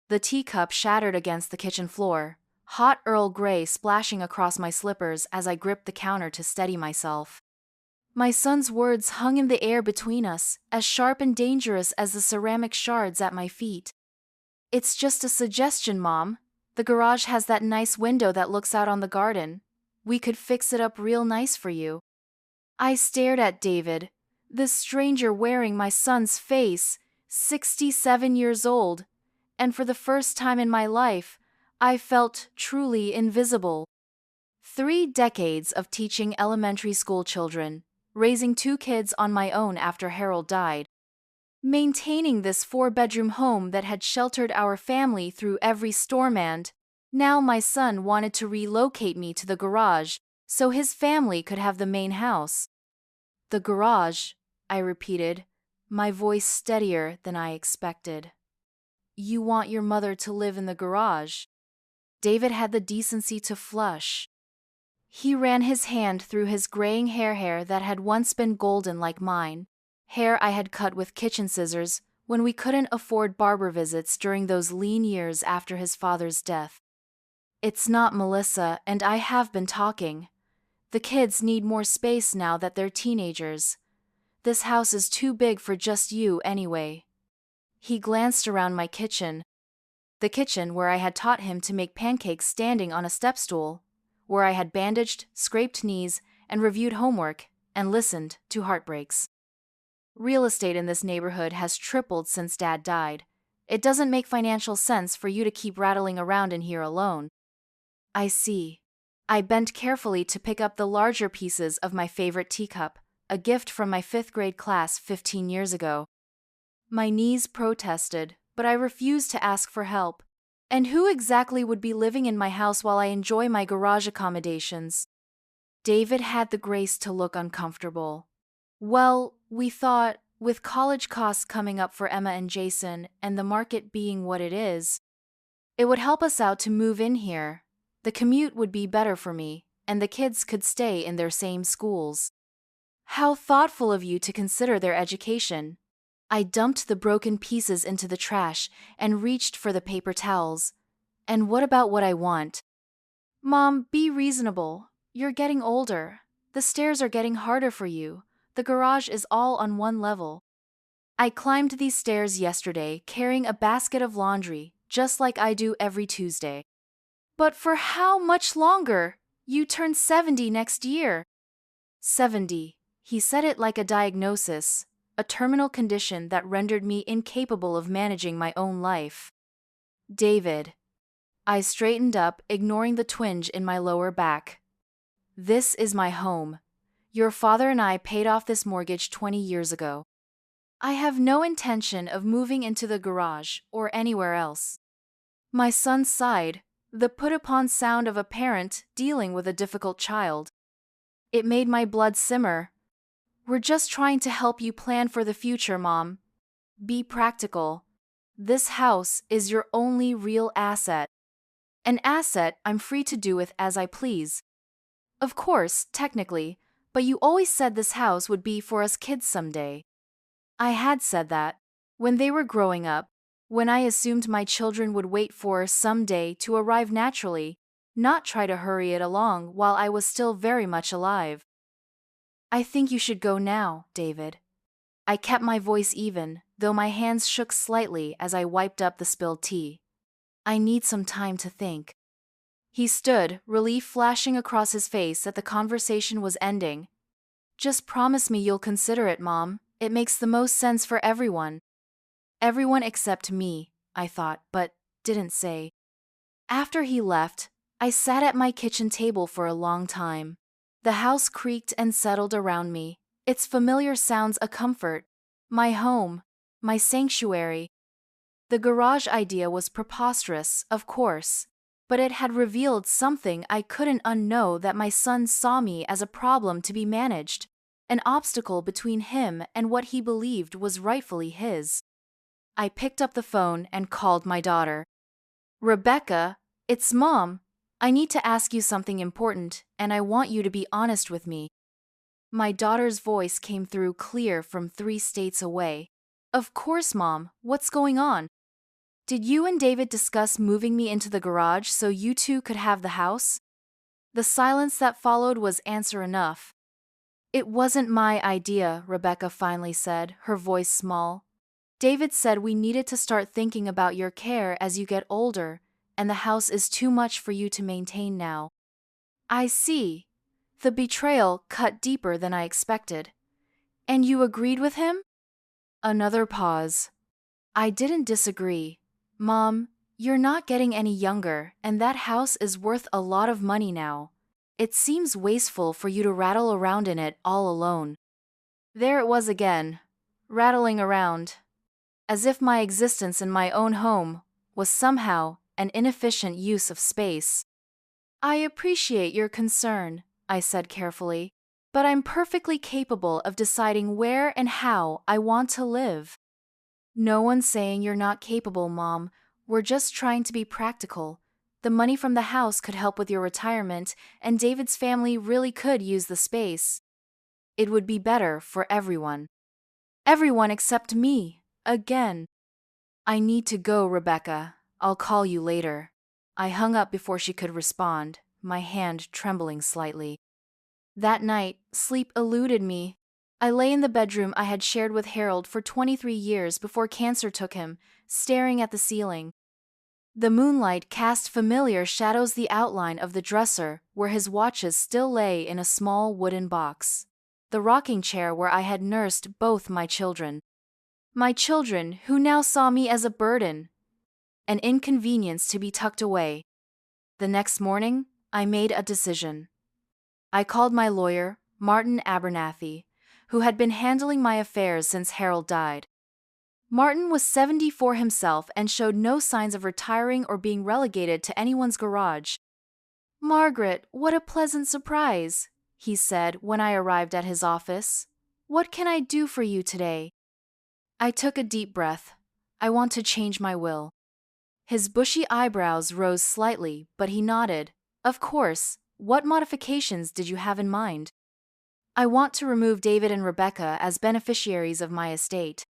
The teacup shattered against the kitchen floor, hot Earl Grey splashing across my slippers as I gripped the counter to steady myself. My son's words hung in the air between us, as sharp and dangerous as the ceramic shards at my feet. "It's just a suggestion, Mom. The garage has that nice window that looks out on the garden. We could fix it up real nice for you." I stared at David, this stranger wearing my son's face, 67 years old, and for the first time in my life, I felt truly invisible. 3 decades of teaching elementary school children, raising 2 kids on my own after Harold died, maintaining this 4-bedroom home that had sheltered our family through every storm, and now my son wanted to relocate me to the garage so his family could have the main house. "The garage," I repeated, my voice steadier than I expected. "You want your mother to live in the garage?" David had the decency to flush. He ran his hand through his graying hair that had once been golden like mine, hair I had cut with kitchen scissors when we couldn't afford barber visits during those lean years after his father's death. "It's not, Melissa, and I have been talking. The kids need more space now that they're teenagers. This house is too big for just you anyway." He glanced around my kitchen. The kitchen where I had taught him to make pancakes standing on a step stool, where I had bandaged, scraped knees, and reviewed homework, and listened to heartbreaks. "Real estate in this neighborhood has tripled since Dad died. It doesn't make financial sense for you to keep rattling around in here alone." "I see." I bent carefully to pick up the larger pieces of my favorite teacup, a gift from my 5th-grade class 15 years ago. My knees protested, but I refused to ask for help. And who exactly would be living in my house while I enjoy my garage accommodations? David had the grace to look uncomfortable. "Well, we thought, with college costs coming up for Emma and Jason and the market being what it is, it would help us out to move in here. The commute would be better for me, and the kids could stay in their same schools." "How thoughtful of you to consider their education." I dumped the broken pieces into the trash and reached for the paper towels. "And what about what I want?" "Mom, be reasonable. You're getting older. The stairs are getting harder for you. The garage is all on one level." I climbed these stairs yesterday carrying a basket of laundry, just like I do every Tuesday. "But for how much longer? You turn 70 next year." 70. He said it like a diagnosis, a terminal condition that rendered me incapable of managing my own life. "David." I straightened up, ignoring the twinge in my lower back. "This is my home. Your father and I paid off this mortgage 20 years ago. I have no intention of moving into the garage or anywhere else." My son sighed, the put-upon sound of a parent dealing with a difficult child. It made my blood simmer. "We're just trying to help you plan for the future, Mom. Be practical. This house is your only real asset. An asset I'm free to do with as I please. Of course, technically, but you always said this house would be for us kids someday." I had said that. When they were growing up, when I assumed my children would wait for someday to arrive naturally, not try to hurry it along while I was still very much alive. "I think you should go now, David." I kept my voice even, though my hands shook slightly as I wiped up the spilled tea. "I need some time to think." He stood, relief flashing across his face that the conversation was ending. "Just promise me you'll consider it, Mom. It makes the most sense for everyone." Everyone except me, I thought, but didn't say. After he left, I sat at my kitchen table for a long time. The house creaked and settled around me, its familiar sounds a comfort. My home, my sanctuary. The garage idea was preposterous, of course, but it had revealed something I couldn't unknow, that my son saw me as a problem to be managed, an obstacle between him and what he believed was rightfully his. I picked up the phone and called my daughter. "Rebecca, it's Mom. I need to ask you something important, and I want you to be honest with me." My daughter's voice came through clear from 3 states away. "Of course, Mom. What's going on?" Did you and David discuss moving me into the garage so you two could have the house? The silence that followed was answer enough. It wasn't my idea, Rebecca finally said, her voice small. David said we needed to start thinking about your care as you get older, and the house is too much for you to maintain now. I see. The betrayal cut deeper than I expected. And you agreed with him? Another pause. I didn't disagree. Mom, you're not getting any younger, and that house is worth a lot of money now. It seems wasteful for you to rattle around in it all alone. There it was again, rattling around, as if my existence in my own home was somehow an inefficient use of space. I appreciate your concern, I said carefully, but I'm perfectly capable of deciding where and how I want to live. No one's saying you're not capable, Mom. We're just trying to be practical. The money from the house could help with your retirement, and David's family really could use the space. It would be better for everyone. Everyone except me, again. I need to go, Rebecca. I'll call you later. I hung up before she could respond, my hand trembling slightly. That night, sleep eluded me. I lay in the bedroom I had shared with Harold for 23 years before cancer took him, staring at the ceiling. The moonlight cast familiar shadows the outline of the dresser where his watches still lay in a small wooden box. The rocking chair where I had nursed both my children. My children who now saw me as a burden, an inconvenience to be tucked away. The next morning, I made a decision. I called my lawyer, Martin Abernathy, who had been handling my affairs since Harold died. Martin was 74 himself and showed no signs of retiring or being relegated to anyone's garage. Margaret, what a pleasant surprise, he said when I arrived at his office. What can I do for you today? I took a deep breath. I want to change my will. His bushy eyebrows rose slightly, but he nodded. Of course. What modifications did you have in mind? I want to remove David and Rebecca as beneficiaries of my estate.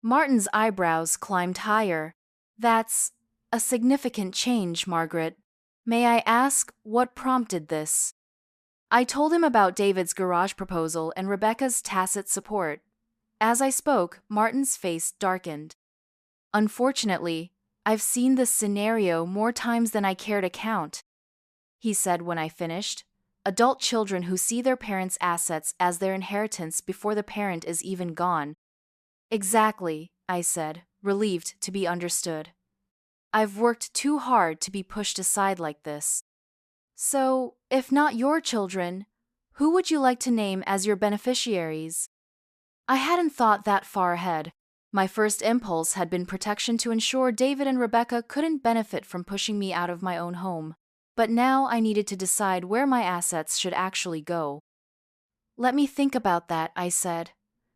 Martin's eyebrows climbed higher. That's a significant change, Margaret. May I ask what prompted this? I told him about David's garage proposal and Rebecca's tacit support. As I spoke, Martin's face darkened. Unfortunately, I've seen this scenario more times than I care to count, he said when I finished. Adult children who see their parents' assets as their inheritance before the parent is even gone. Exactly, I said, relieved to be understood. I've worked too hard to be pushed aside like this. So, if not your children, who would you like to name as your beneficiaries? I hadn't thought that far ahead. My first impulse had been protection to ensure David and Rebecca couldn't benefit from pushing me out of my own home. But now I needed to decide where my assets should actually go. Let me think about that, I said.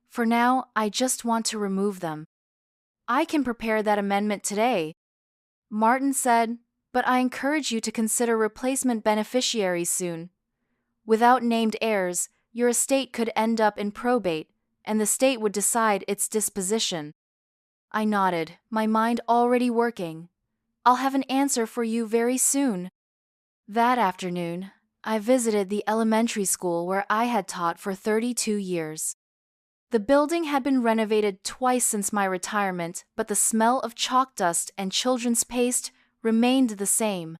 For now, I just want to remove them. I can prepare that amendment today. Martin said, but I encourage you to consider replacement beneficiaries soon. Without named heirs, your estate could end up in probate, and the state would decide its disposition. I nodded, my mind already working. I'll have an answer for you very soon. That afternoon, I visited the elementary school where I had taught for 32 years. The building had been renovated twice since my retirement, but the smell of chalk dust and children's paste remained the same.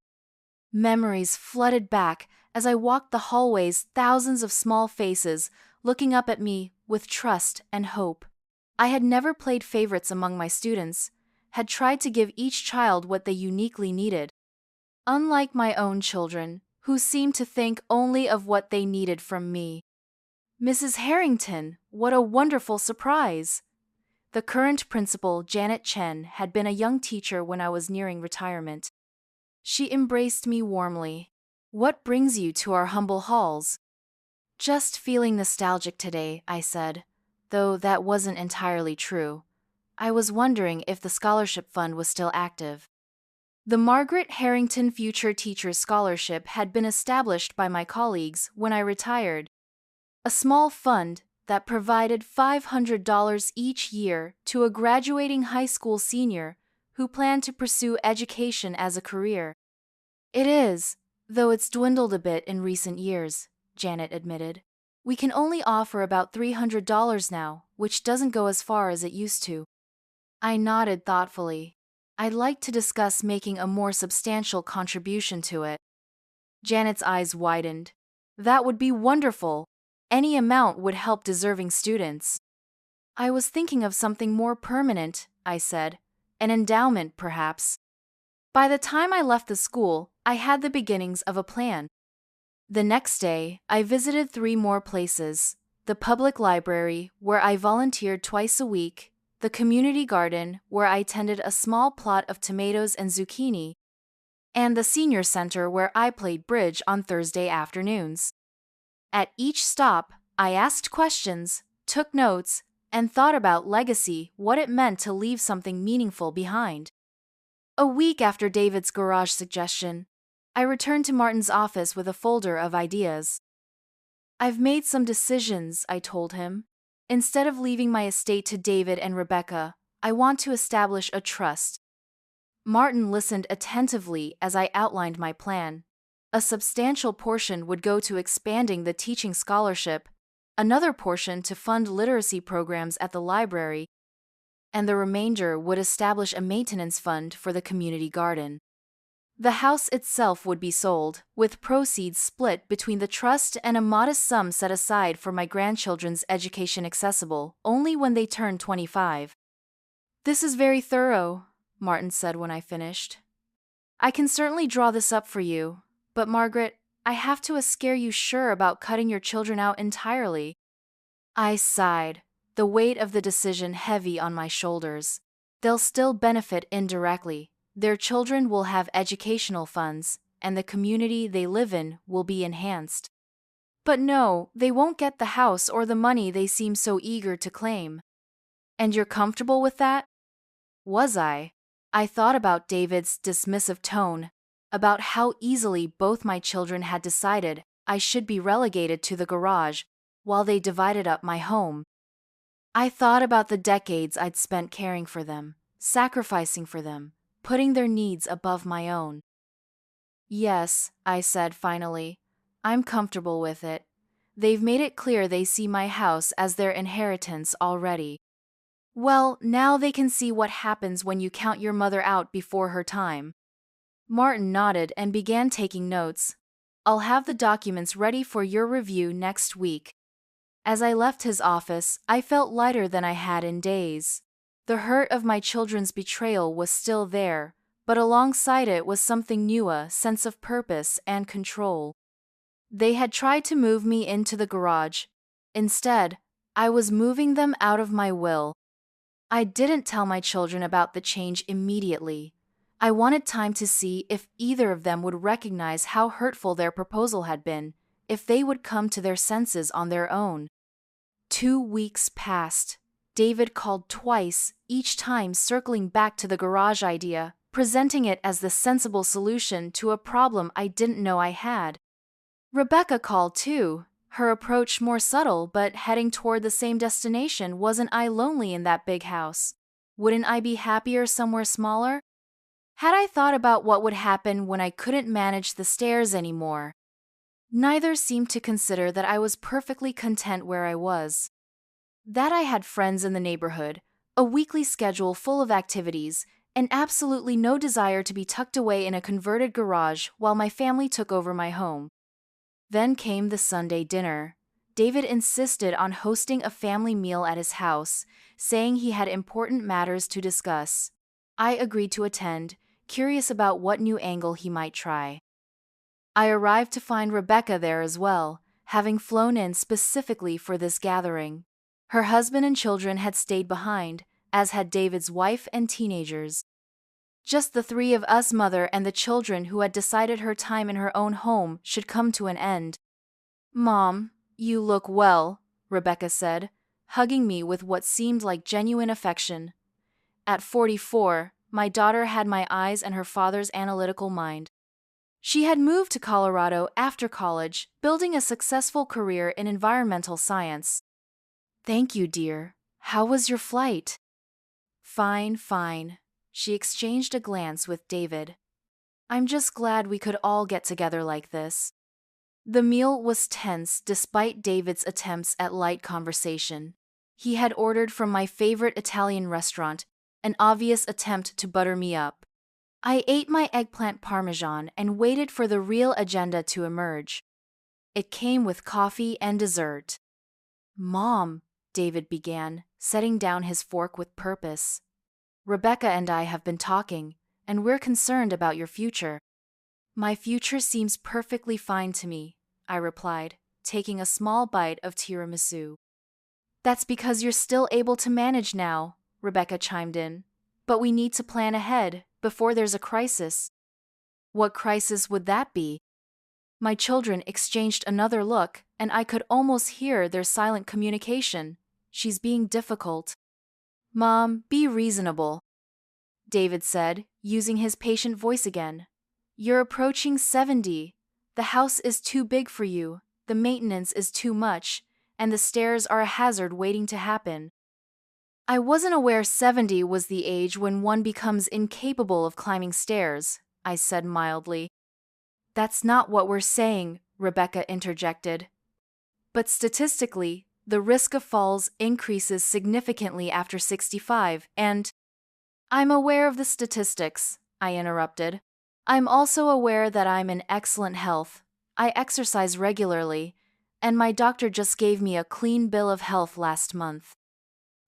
Memories flooded back as I walked the hallways, thousands of small faces looking up at me with trust and hope. I had never played favorites among my students, had tried to give each child what they uniquely needed. Unlike my own children, who seemed to think only of what they needed from me. Mrs. Harrington, what a wonderful surprise! The current principal, Janet Chen, had been a young teacher when I was nearing retirement. She embraced me warmly. What brings you to our humble halls? Just feeling nostalgic today, I said, though that wasn't entirely true. I was wondering if the scholarship fund was still active. The Margaret Harrington Future Teachers Scholarship had been established by my colleagues when I retired. A small fund that provided $500 each year to a graduating high school senior who plan to pursue education as a career. It is, though it's dwindled a bit in recent years, Janet admitted. We can only offer about $300 now, which doesn't go as far as it used to. I nodded thoughtfully. I'd like to discuss making a more substantial contribution to it. Janet's eyes widened. That would be wonderful. Any amount would help deserving students. I was thinking of something more permanent, I said. An endowment, perhaps. By the time I left the school, I had the beginnings of a plan. The next day, I visited 3 more places: the public library, where I volunteered twice a week, the community garden, where I tended a small plot of tomatoes and zucchini, and the senior center, where I played bridge on Thursday afternoons. At each stop, I asked questions, took notes, and thought about legacy, what it meant to leave something meaningful behind. A week after David's garage suggestion, I returned to Martin's office with a folder of ideas. I've made some decisions, I told him. Instead of leaving my estate to David and Rebecca, I want to establish a trust. Martin listened attentively as I outlined my plan. A substantial portion would go to expanding the teaching scholarship, another portion to fund literacy programs at the library, and the remainder would establish a maintenance fund for the community garden. The house itself would be sold, with proceeds split between the trust and a modest sum set aside for my grandchildren's education, accessible only when they turn 25. This is very thorough, Martin said when I finished. I can certainly draw this up for you, but Margaret, I have to scare you sure about cutting your children out entirely. I sighed, the weight of the decision heavy on my shoulders. They'll still benefit indirectly. Their children will have educational funds, and the community they live in will be enhanced. But no, they won't get the house or the money they seem so eager to claim. And you're comfortable with that? Was I? I thought about David's dismissive tone, about how easily both my children had decided I should be relegated to the garage while they divided up my home. I thought about the decades I'd spent caring for them, sacrificing for them, putting their needs above my own. Yes, I said finally, I'm comfortable with it. They've made it clear they see my house as their inheritance already. Well, now they can see what happens when you count your mother out before her time. Martin nodded and began taking notes. I'll have the documents ready for your review next week. As I left his office, I felt lighter than I had in days. The hurt of my children's betrayal was still there, but alongside it was something new, a sense of purpose and control. They had tried to move me into the garage. Instead, I was moving them out of my will. I didn't tell my children about the change immediately. I wanted time to see if either of them would recognize how hurtful their proposal had been, if they would come to their senses on their own. 2 weeks passed. David called twice, each time circling back to the garage idea, presenting it as the sensible solution to a problem I didn't know I had. Rebecca called too, her approach more subtle but heading toward the same destination. Wasn't I lonely in that big house? Wouldn't I be happier somewhere smaller? Had I thought about what would happen when I couldn't manage the stairs anymore? Neither seemed to consider that I was perfectly content where I was. That I had friends in the neighborhood, a weekly schedule full of activities, and absolutely no desire to be tucked away in a converted garage while my family took over my home. Then came the Sunday dinner. David insisted on hosting a family meal at his house, saying he had important matters to discuss. I agreed to attend, curious about what new angle he might try. I arrived to find Rebecca there as well, having flown in specifically for this gathering. Her husband and children had stayed behind, as had David's wife and teenagers. Just the 3 of us, mother and the children, who had decided her time in her own home should come to an end. Mom, you look well, Rebecca said, hugging me with what seemed like genuine affection. At 44, my daughter had my eyes and her father's analytical mind. She had moved to Colorado after college, building a successful career in environmental science. Thank you, dear. How was your flight? Fine. She exchanged a glance with David. I'm just glad we could all get together like this. The meal was tense despite David's attempts at light conversation. He had ordered from my favorite Italian restaurant, an obvious attempt to butter me up. I ate my eggplant parmesan and waited for the real agenda to emerge. It came with coffee and dessert. Mom, David began, setting down his fork with purpose. Rebecca and I have been talking, and we're concerned about your future. My future seems perfectly fine to me, I replied, taking a small bite of tiramisu. That's because you're still able to manage now, Rebecca chimed in. But we need to plan ahead, before there's a crisis. What crisis would that be? My children exchanged another look, and I could almost hear their silent communication. She's being difficult. Mom, be reasonable, David said, using his patient voice again. You're approaching 70. The house is too big for you, the maintenance is too much, and the stairs are a hazard waiting to happen. I wasn't aware 70 was the age when one becomes incapable of climbing stairs, I said mildly. That's not what we're saying, Rebecca interjected. But statistically, the risk of falls increases significantly after 65, and… I'm aware of the statistics, I interrupted. I'm also aware that I'm in excellent health. I exercise regularly, and my doctor just gave me a clean bill of health last month.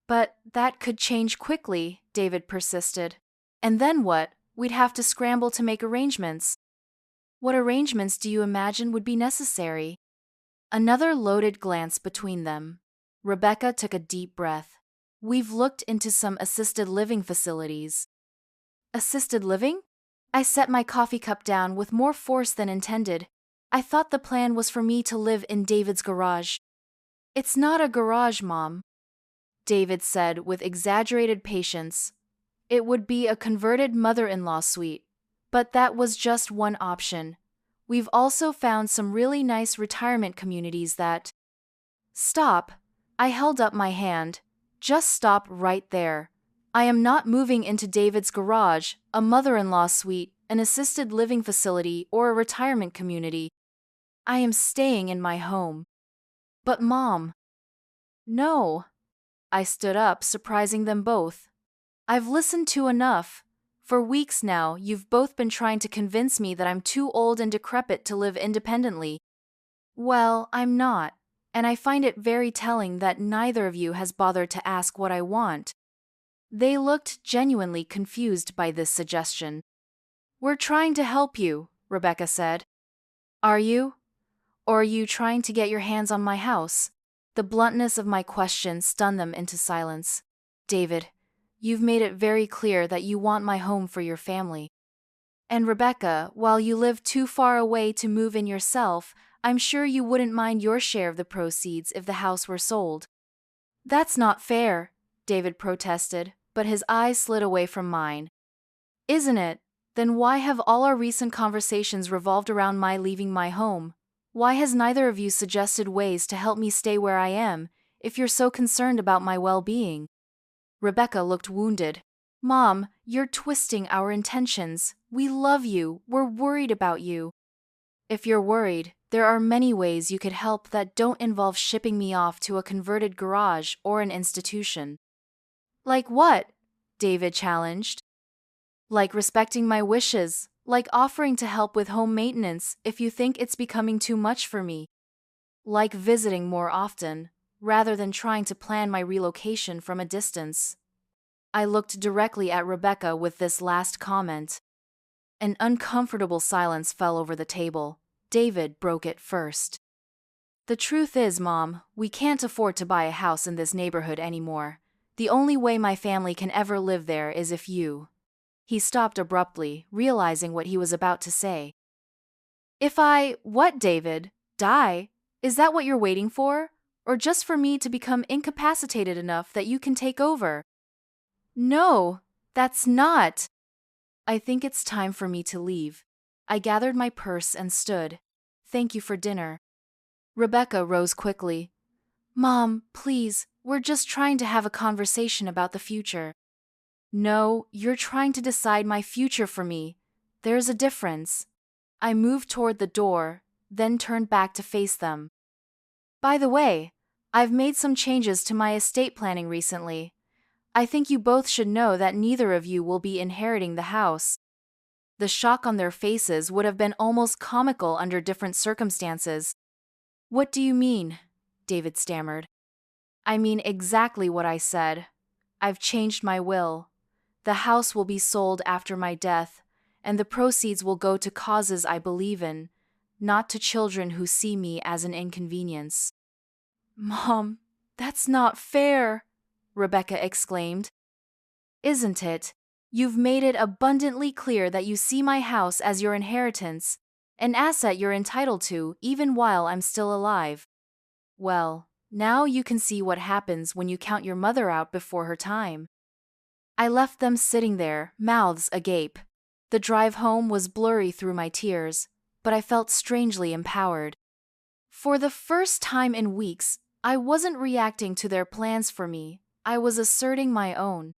But that could change quickly, David persisted. And then what? We'd have to scramble to make arrangements. What arrangements do you imagine would be necessary? Another loaded glance between them. Rebecca took a deep breath. We've looked into some assisted living facilities. Assisted living? I set my coffee cup down with more force than intended. I thought the plan was for me to live in David's garage. It's not a garage, Mom, David said with exaggerated patience. It would be a converted mother-in-law suite. But that was just one option. We've also found some really nice retirement communities that… Stop. I held up my hand. Just stop right there. I am not moving into David's garage, a mother-in-law suite, an assisted living facility, or a retirement community. I am staying in my home. But Mom… No. I stood up, surprising them both. I've listened to enough. For weeks now, you've both been trying to convince me that I'm too old and decrepit to live independently. Well, I'm not, and I find it very telling that neither of you has bothered to ask what I want. They looked genuinely confused by this suggestion. We're trying to help you, Rebecca said. Are you? Or are you trying to get your hands on my house? The bluntness of my question stunned them into silence. David, you've made it very clear that you want my home for your family. And Rebecca, while you live too far away to move in yourself, I'm sure you wouldn't mind your share of the proceeds if the house were sold. That's not fair, David protested, but his eyes slid away from mine. Isn't it? Then why have all our recent conversations revolved around my leaving my home? Why has neither of you suggested ways to help me stay where I am, if you're so concerned about my well-being? Rebecca looked wounded. Mom, you're twisting our intentions. We love you. We're worried about you. If you're worried, there are many ways you could help that don't involve shipping me off to a converted garage or an institution. Like what? David challenged. Like respecting my wishes, like offering to help with home maintenance if you think it's becoming too much for me. Like visiting more often, rather than trying to plan my relocation from a distance. I looked directly at Rebecca with this last comment. An uncomfortable silence fell over the table. David broke it first. The truth is, Mom, we can't afford to buy a house in this neighborhood anymore. The only way my family can ever live there is if you… He stopped abruptly, realizing what he was about to say. If I… What, David? Die? Is that what you're waiting for? Or just for me to become incapacitated enough that you can take over? No, that's not… I think it's time for me to leave. I gathered my purse and stood. Thank you for dinner. Rebecca rose quickly. Mom, please, we're just trying to have a conversation about the future. No, you're trying to decide my future for me. There's a difference. I moved toward the door, then turned back to face them. By the way, I've made some changes to my estate planning recently. I think you both should know that neither of you will be inheriting the house. The shock on their faces would have been almost comical under different circumstances. What do you mean? David stammered. I mean exactly what I said. I've changed my will. The house will be sold after my death, and the proceeds will go to causes I believe in, not to children who see me as an inconvenience. Mom, that's not fair, Rebecca exclaimed. Isn't it? You've made it abundantly clear that you see my house as your inheritance, an asset you're entitled to even while I'm still alive. Well, now you can see what happens when you count your mother out before her time. I left them sitting there, mouths agape. The drive home was blurry through my tears, but I felt strangely empowered. For the first time in weeks, I wasn't reacting to their plans for me, I was asserting my own.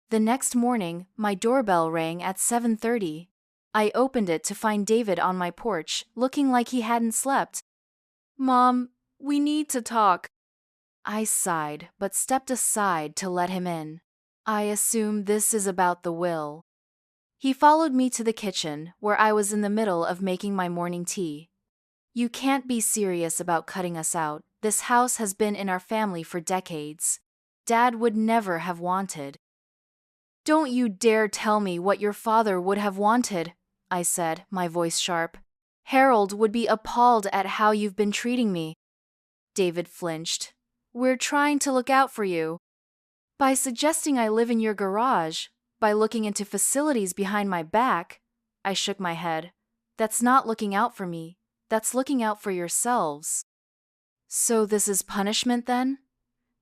The next morning, my doorbell rang at 7:30. I opened it to find David on my porch, looking like he hadn't slept. Mom, we need to talk. I sighed, but stepped aside to let him in. I assume this is about the will. He followed me to the kitchen, where I was in the middle of making my morning tea. You can't be serious about cutting us out. This house has been in our family for decades. Dad would never have wanted. Don't you dare tell me what your father would have wanted, I said, my voice sharp. Harold would be appalled at how you've been treating me. David flinched. We're trying to look out for you. By suggesting I live in your garage, by looking into facilities behind my back, I shook my head. That's not looking out for me. That's looking out for yourselves. So this is punishment then?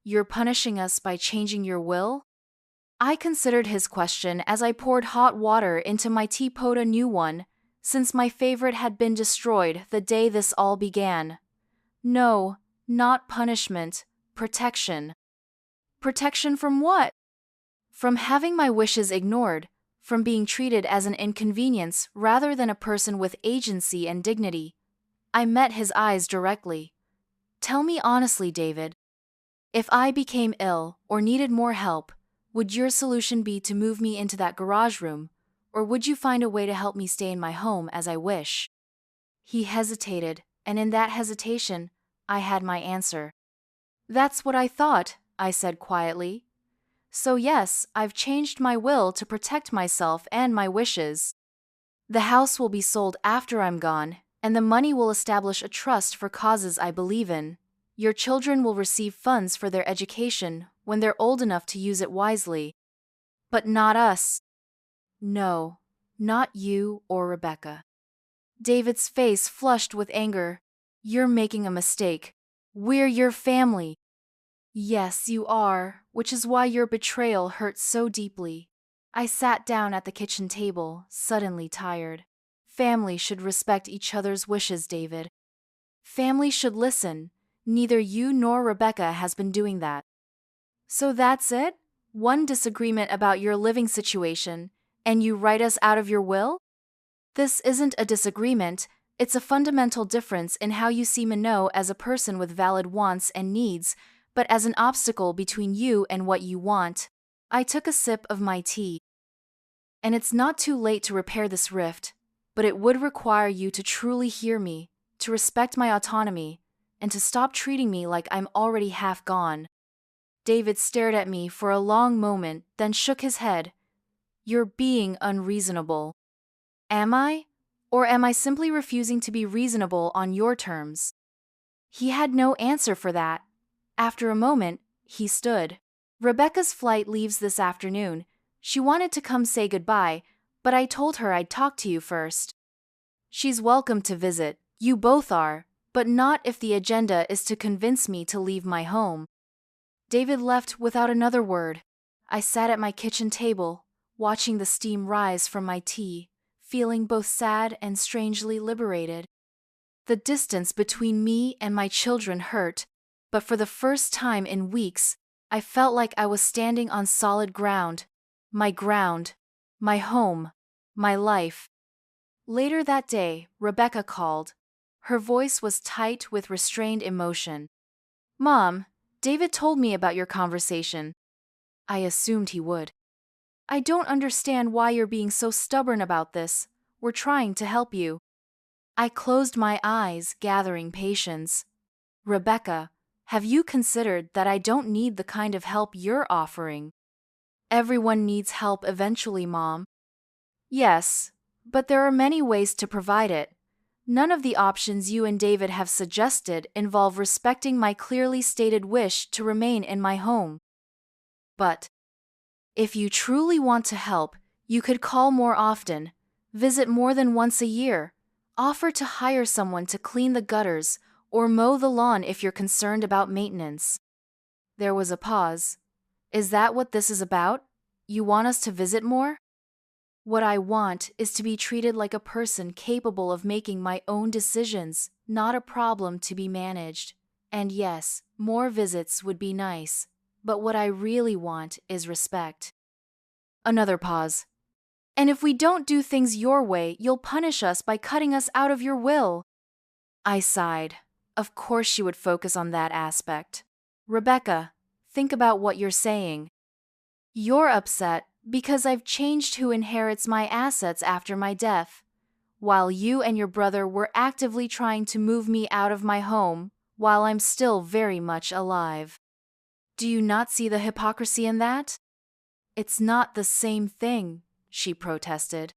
You're punishing us by changing your will? I considered his question as I poured hot water into my teapot, a new one, since my favorite had been destroyed the day this all began. No, not punishment, protection. Protection from what? From having my wishes ignored, from being treated as an inconvenience rather than a person with agency and dignity. I met his eyes directly. Tell me honestly, David. If I became ill or needed more help, would your solution be to move me into that garage room, or would you find a way to help me stay in my home as I wish? He hesitated, and in that hesitation, I had my answer. That's what I thought, I said quietly. So yes, I've changed my will to protect myself and my wishes. The house will be sold after I'm gone, and the money will establish a trust for causes I believe in. Your children will receive funds for their education when they're old enough to use it wisely. But not us. No, not you or Rebecca. David's face flushed with anger. You're making a mistake. We're your family. Yes, you are, which is why your betrayal hurts so deeply. I sat down at the kitchen table, suddenly tired. Family should respect each other's wishes, David. Family should listen. Neither you nor Rebecca has been doing that. So that's it? One disagreement about your living situation, and you write us out of your will? This isn't a disagreement, it's a fundamental difference in how you see Minot as a person with valid wants and needs, but as an obstacle between you and what you want. I took a sip of my tea. And it's not too late to repair this rift, but it would require you to truly hear me, to respect my autonomy, and to stop treating me like I'm already half gone. David stared at me for a long moment, then shook his head. You're being unreasonable. Am I? Or am I simply refusing to be reasonable on your terms? He had no answer for that. After a moment, he stood. Rebecca's flight leaves this afternoon. She wanted to come say goodbye, but I told her I'd talk to you first. She's welcome to visit, you both are, but not if the agenda is to convince me to leave my home. David left without another word. I sat at my kitchen table, watching the steam rise from my tea, feeling both sad and strangely liberated. The distance between me and my children hurt, but for the first time in weeks, I felt like I was standing on solid ground. my ground, my home, my life. Later that day, Rebecca called. Her voice was tight with restrained emotion. Mom, David told me about your conversation. I assumed he would. I don't understand why you're being so stubborn about this. We're trying to help you. I closed my eyes, gathering patience. Rebecca, have you considered that I don't need the kind of help you're offering? Everyone needs help eventually, Mom. Yes, but there are many ways to provide it. None of the options you and David have suggested involve respecting my clearly stated wish to remain in my home. But if you truly want to help, you could call more often, visit more than once a year, offer to hire someone to clean the gutters or mow the lawn if you're concerned about maintenance. There was a pause. Is that what this is about? You want us to visit more? What I want is to be treated like a person capable of making my own decisions, not a problem to be managed. And yes, more visits would be nice, but what I really want is respect. Another pause. And if we don't do things your way, you'll punish us by cutting us out of your will. I sighed. Of course she would focus on that aspect. Rebecca, think about what you're saying. You're upset because I've changed who inherits my assets after my death, while you and your brother were actively trying to move me out of my home while I'm still very much alive. Do you not see the hypocrisy in that? It's not the same thing, she protested.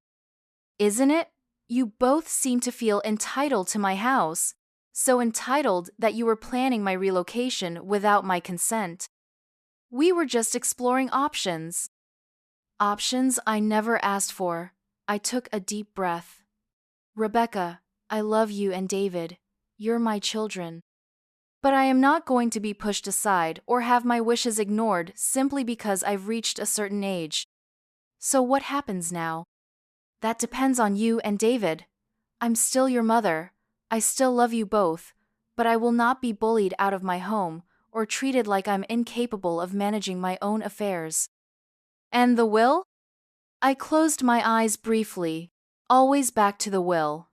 Isn't it? You both seem to feel entitled to my house, so entitled that you were planning my relocation without my consent. We were just exploring options. Options I never asked for. I took a deep breath. Rebecca, I love you and David. You're my children. But I am not going to be pushed aside or have my wishes ignored simply because I've reached a certain age. So what happens now? That depends on you and David. I'm still your mother. I still love you both, but I will not be bullied out of my home or treated like I'm incapable of managing my own affairs. And the will? I closed my eyes briefly, always back to the will.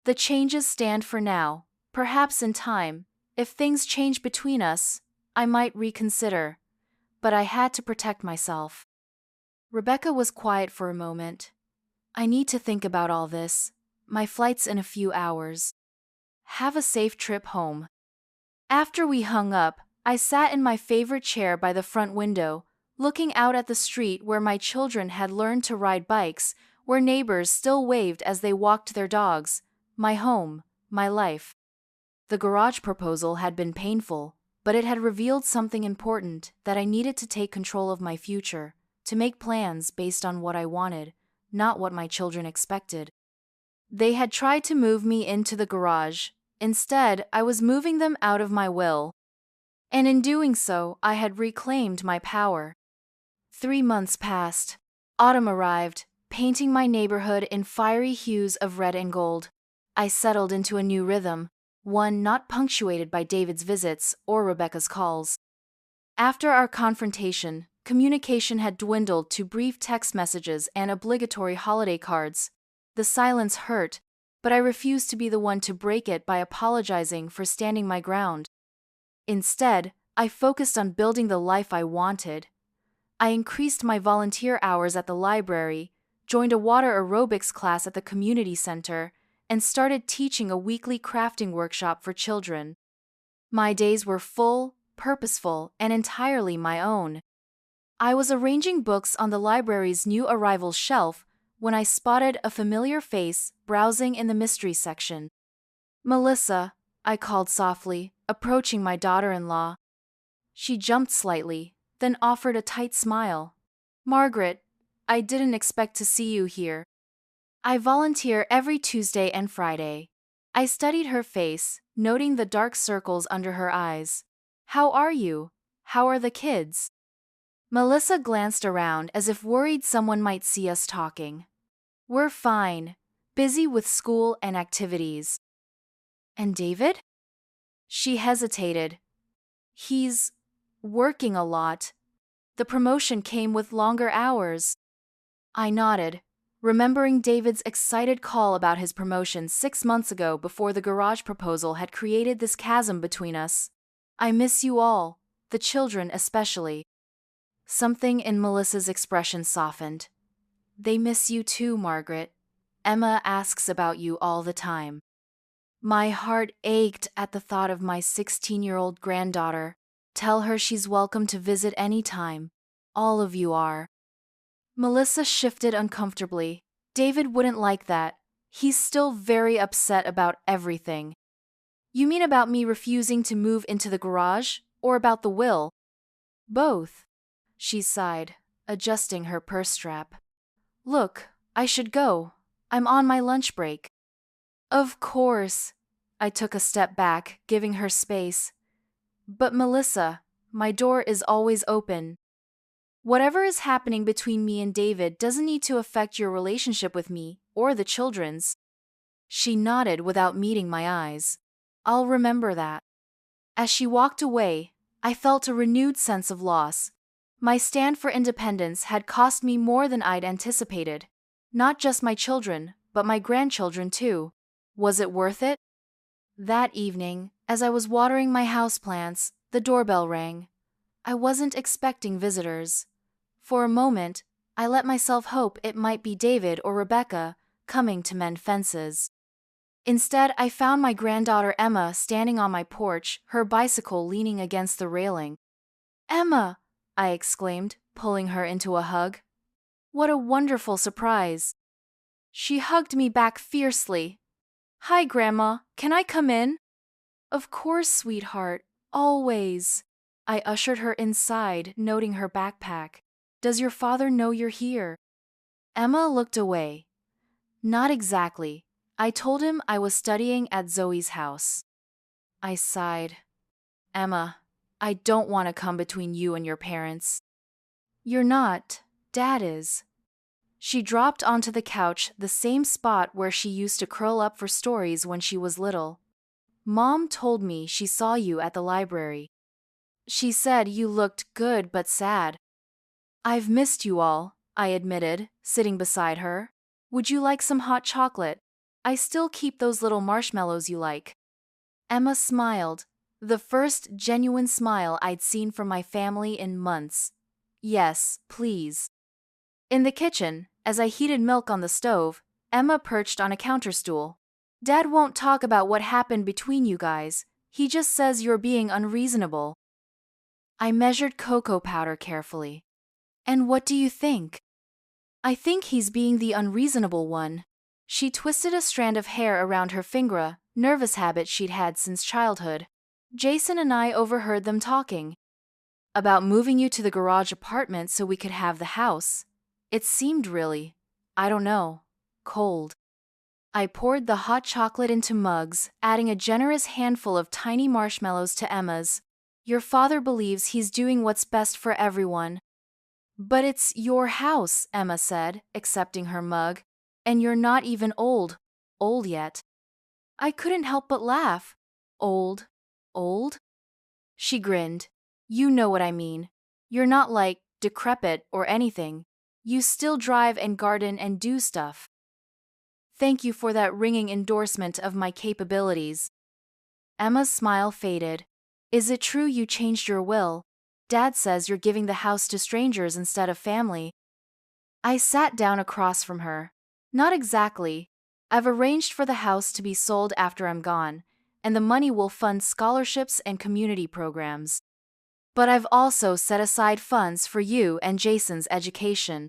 The changes stand for now. Perhaps in time, if things change between us, I might reconsider. But I had to protect myself. Rebecca was quiet for a moment. I need to think about all this. My flight's in a few hours. Have a safe trip home. After we hung up, I sat in my favorite chair by the front window, looking out at the street where my children had learned to ride bikes, where neighbors still waved as they walked their dogs. My home, my life. The garage proposal had been painful, but it had revealed something important, that I needed to take control of my future, to make plans based on what I wanted, not what my children expected. They had tried to move me into the garage. Instead, I was moving them out of my will. And in doing so, I had reclaimed my power. 3 months passed. Autumn arrived, painting my neighborhood in fiery hues of red and gold. I settled into a new rhythm, one not punctuated by David's visits or Rebecca's calls. After our confrontation, communication had dwindled to brief text messages and obligatory holiday cards. The silence hurt, but I refused to be the one to break it by apologizing for standing my ground. Instead, I focused on building the life I wanted. I increased my volunteer hours at the library, joined a water aerobics class at the community center, and started teaching a weekly crafting workshop for children. My days were full, purposeful, and entirely my own. I was arranging books on the library's new arrival shelf when I spotted a familiar face browsing in the mystery section. Melissa, I called softly, approaching my daughter-in-law. She jumped slightly, then offered a tight smile. Margaret, I didn't expect to see you here. I volunteer every Tuesday and Friday. I studied her face, noting the dark circles under her eyes. How are you? How are the kids? Melissa glanced around as if worried someone might see us talking. We're fine, busy with school and activities. And David? She hesitated. He's working a lot. The promotion came with longer hours. I nodded, remembering David's excited call about his promotion 6 months ago before the garage proposal had created this chasm between us. I miss you all, the children especially. Something in Melissa's expression softened. They miss you too, Margaret. Emma asks about you all the time. My heart ached at the thought of my 16-year-old granddaughter. Tell her she's welcome to visit any time. All of you are. Melissa shifted uncomfortably. David wouldn't like that. He's still very upset about everything. You mean about me refusing to move into the garage, or about the will? Both. She sighed, adjusting her purse strap. Look, I should go. I'm on my lunch break. Of course. I took a step back, giving her space. But Melissa, my door is always open. Whatever is happening between me and David doesn't need to affect your relationship with me, or the children's. She nodded without meeting my eyes. I'll remember that. As she walked away, I felt a renewed sense of loss. My stand for independence had cost me more than I'd anticipated. Not just my children, but my grandchildren too. Was it worth it? That evening, as I was watering my houseplants, the doorbell rang. I wasn't expecting visitors. For a moment, I let myself hope it might be David or Rebecca coming to mend fences. Instead, I found my granddaughter Emma standing on my porch, her bicycle leaning against the railing. Emma! I exclaimed, pulling her into a hug. What a wonderful surprise! She hugged me back fiercely. Hi, Grandma. Can I come in? Of course, sweetheart. Always. I ushered her inside, noting her backpack. Does your father know you're here? Emma looked away. Not exactly. I told him I was studying at Zoe's house. I sighed. Emma, I don't want to come between you and your parents. You're not. Dad is. She dropped onto the couch, the same spot where she used to curl up for stories when she was little. Mom told me she saw you at the library. She said you looked good but sad. I've missed you all, I admitted, sitting beside her. Would you like some hot chocolate? I still keep those little marshmallows you like. Emma smiled, the first genuine smile I'd seen from my family in months. Yes, please. In the kitchen, as I heated milk on the stove, Emma perched on a counter stool. Dad won't talk about what happened between you guys. He just says you're being unreasonable. I measured cocoa powder carefully. And what do you think? I think he's being the unreasonable one. She twisted a strand of hair around her finger, nervous habit she'd had since childhood. Jason and I overheard them talking. About moving you to the garage apartment so we could have the house. It seemed really, I don't know, cold. I poured the hot chocolate into mugs, adding a generous handful of tiny marshmallows to Emma's. Your father believes he's doing what's best for everyone. But it's your house, Emma said, accepting her mug. And you're not even old yet. I couldn't help but laugh. Old? She grinned. You know what I mean. You're not like decrepit or anything. You still drive and garden and do stuff. Thank you for that ringing endorsement of my capabilities. Emma's smile faded. Is it true you changed your will? Dad says you're giving the house to strangers instead of family. I sat down across from her. Not exactly. I've arranged for the house to be sold after I'm gone, and the money will fund scholarships and community programs. But I've also set aside funds for you and Jason's education.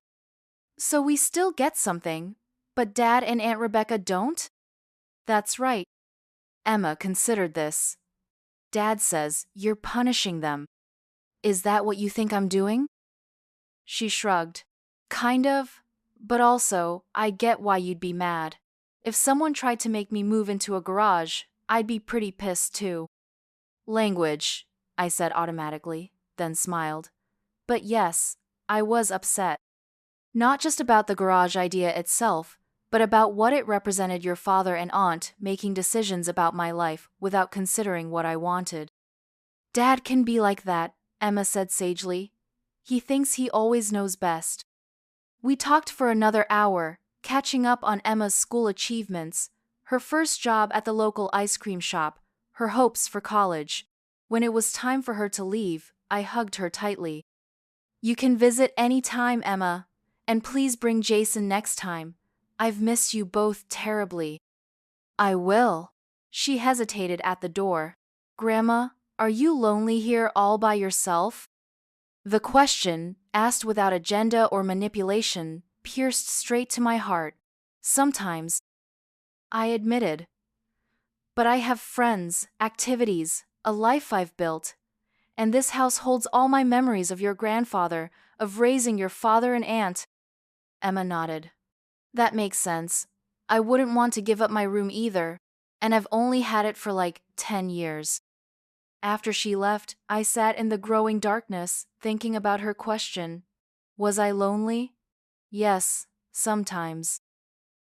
So we still get something, but Dad and Aunt Rebecca don't? That's right. Emma considered this. Dad says you're punishing them. Is that what you think I'm doing? She shrugged. Kind of, but also, I get why you'd be mad. If someone tried to make me move into a garage, I'd be pretty pissed too. Language, I said automatically, then smiled. But yes, I was upset. Not just about the garage idea itself, but about what it represented your father and aunt making decisions about my life without considering what I wanted. Dad can be like that, Emma said sagely. He thinks he always knows best. We talked for another hour, catching up on Emma's school achievements, her first job at the local ice cream shop, her hopes for college. When it was time for her to leave, I hugged her tightly. You can visit any time, Emma, and please bring Jason next time. I've missed you both terribly. I will. She hesitated at the door. Grandma, are you lonely here all by yourself? The question, asked without agenda or manipulation, pierced straight to my heart. Sometimes, I admitted. But I have friends, activities, a life I've built. And this house holds all my memories of your grandfather, of raising your father and aunt. Emma nodded. That makes sense. I wouldn't want to give up my room either, and I've only had it for like 10 years. After she left, I sat in the growing darkness, thinking about her question. Was I lonely? Yes, sometimes.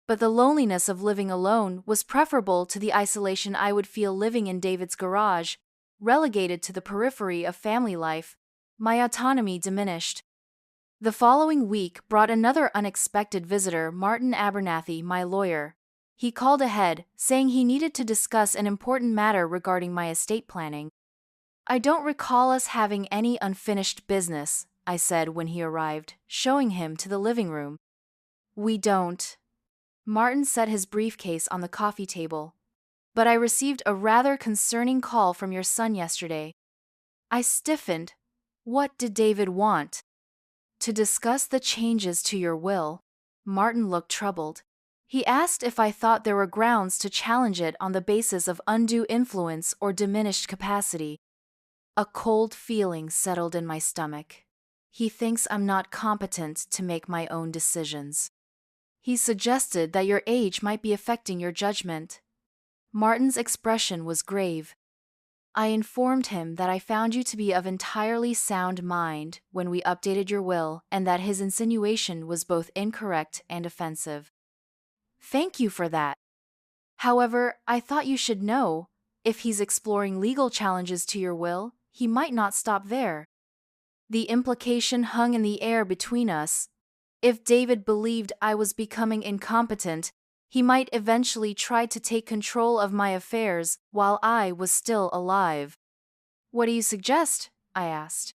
But the loneliness of living alone was preferable to the isolation I would feel living in David's garage, relegated to the periphery of family life. My autonomy diminished. The following week brought another unexpected visitor, Martin Abernathy, my lawyer. He called ahead, saying he needed to discuss an important matter regarding my estate planning. I don't recall us having any unfinished business, I said when he arrived, showing him to the living room. We don't. Martin set his briefcase on the coffee table. But I received a rather concerning call from your son yesterday. I stiffened. What did David want? To discuss the changes to your will. Martin looked troubled. He asked if I thought there were grounds to challenge it on the basis of undue influence or diminished capacity. A cold feeling settled in my stomach. He thinks I'm not competent to make my own decisions. He suggested that your age might be affecting your judgment. Martin's expression was grave. I informed him that I found you to be of entirely sound mind when we updated your will, and that his insinuation was both incorrect and offensive. Thank you for that. However, I thought you should know, if he's exploring legal challenges to your will, he might not stop there. The implication hung in the air between us. If David believed I was becoming incompetent, he might eventually try to take control of my affairs while I was still alive. What do you suggest? I asked.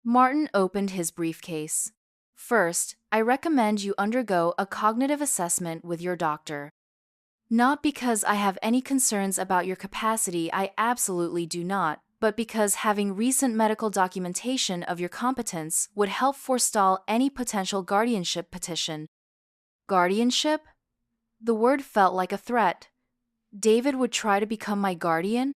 Martin opened his briefcase. First, I recommend you undergo a cognitive assessment with your doctor. Not because I have any concerns about your capacity, I absolutely do not, but because having recent medical documentation of your competence would help forestall any potential guardianship petition. Guardianship? The word felt like a threat. David would try to become my guardian?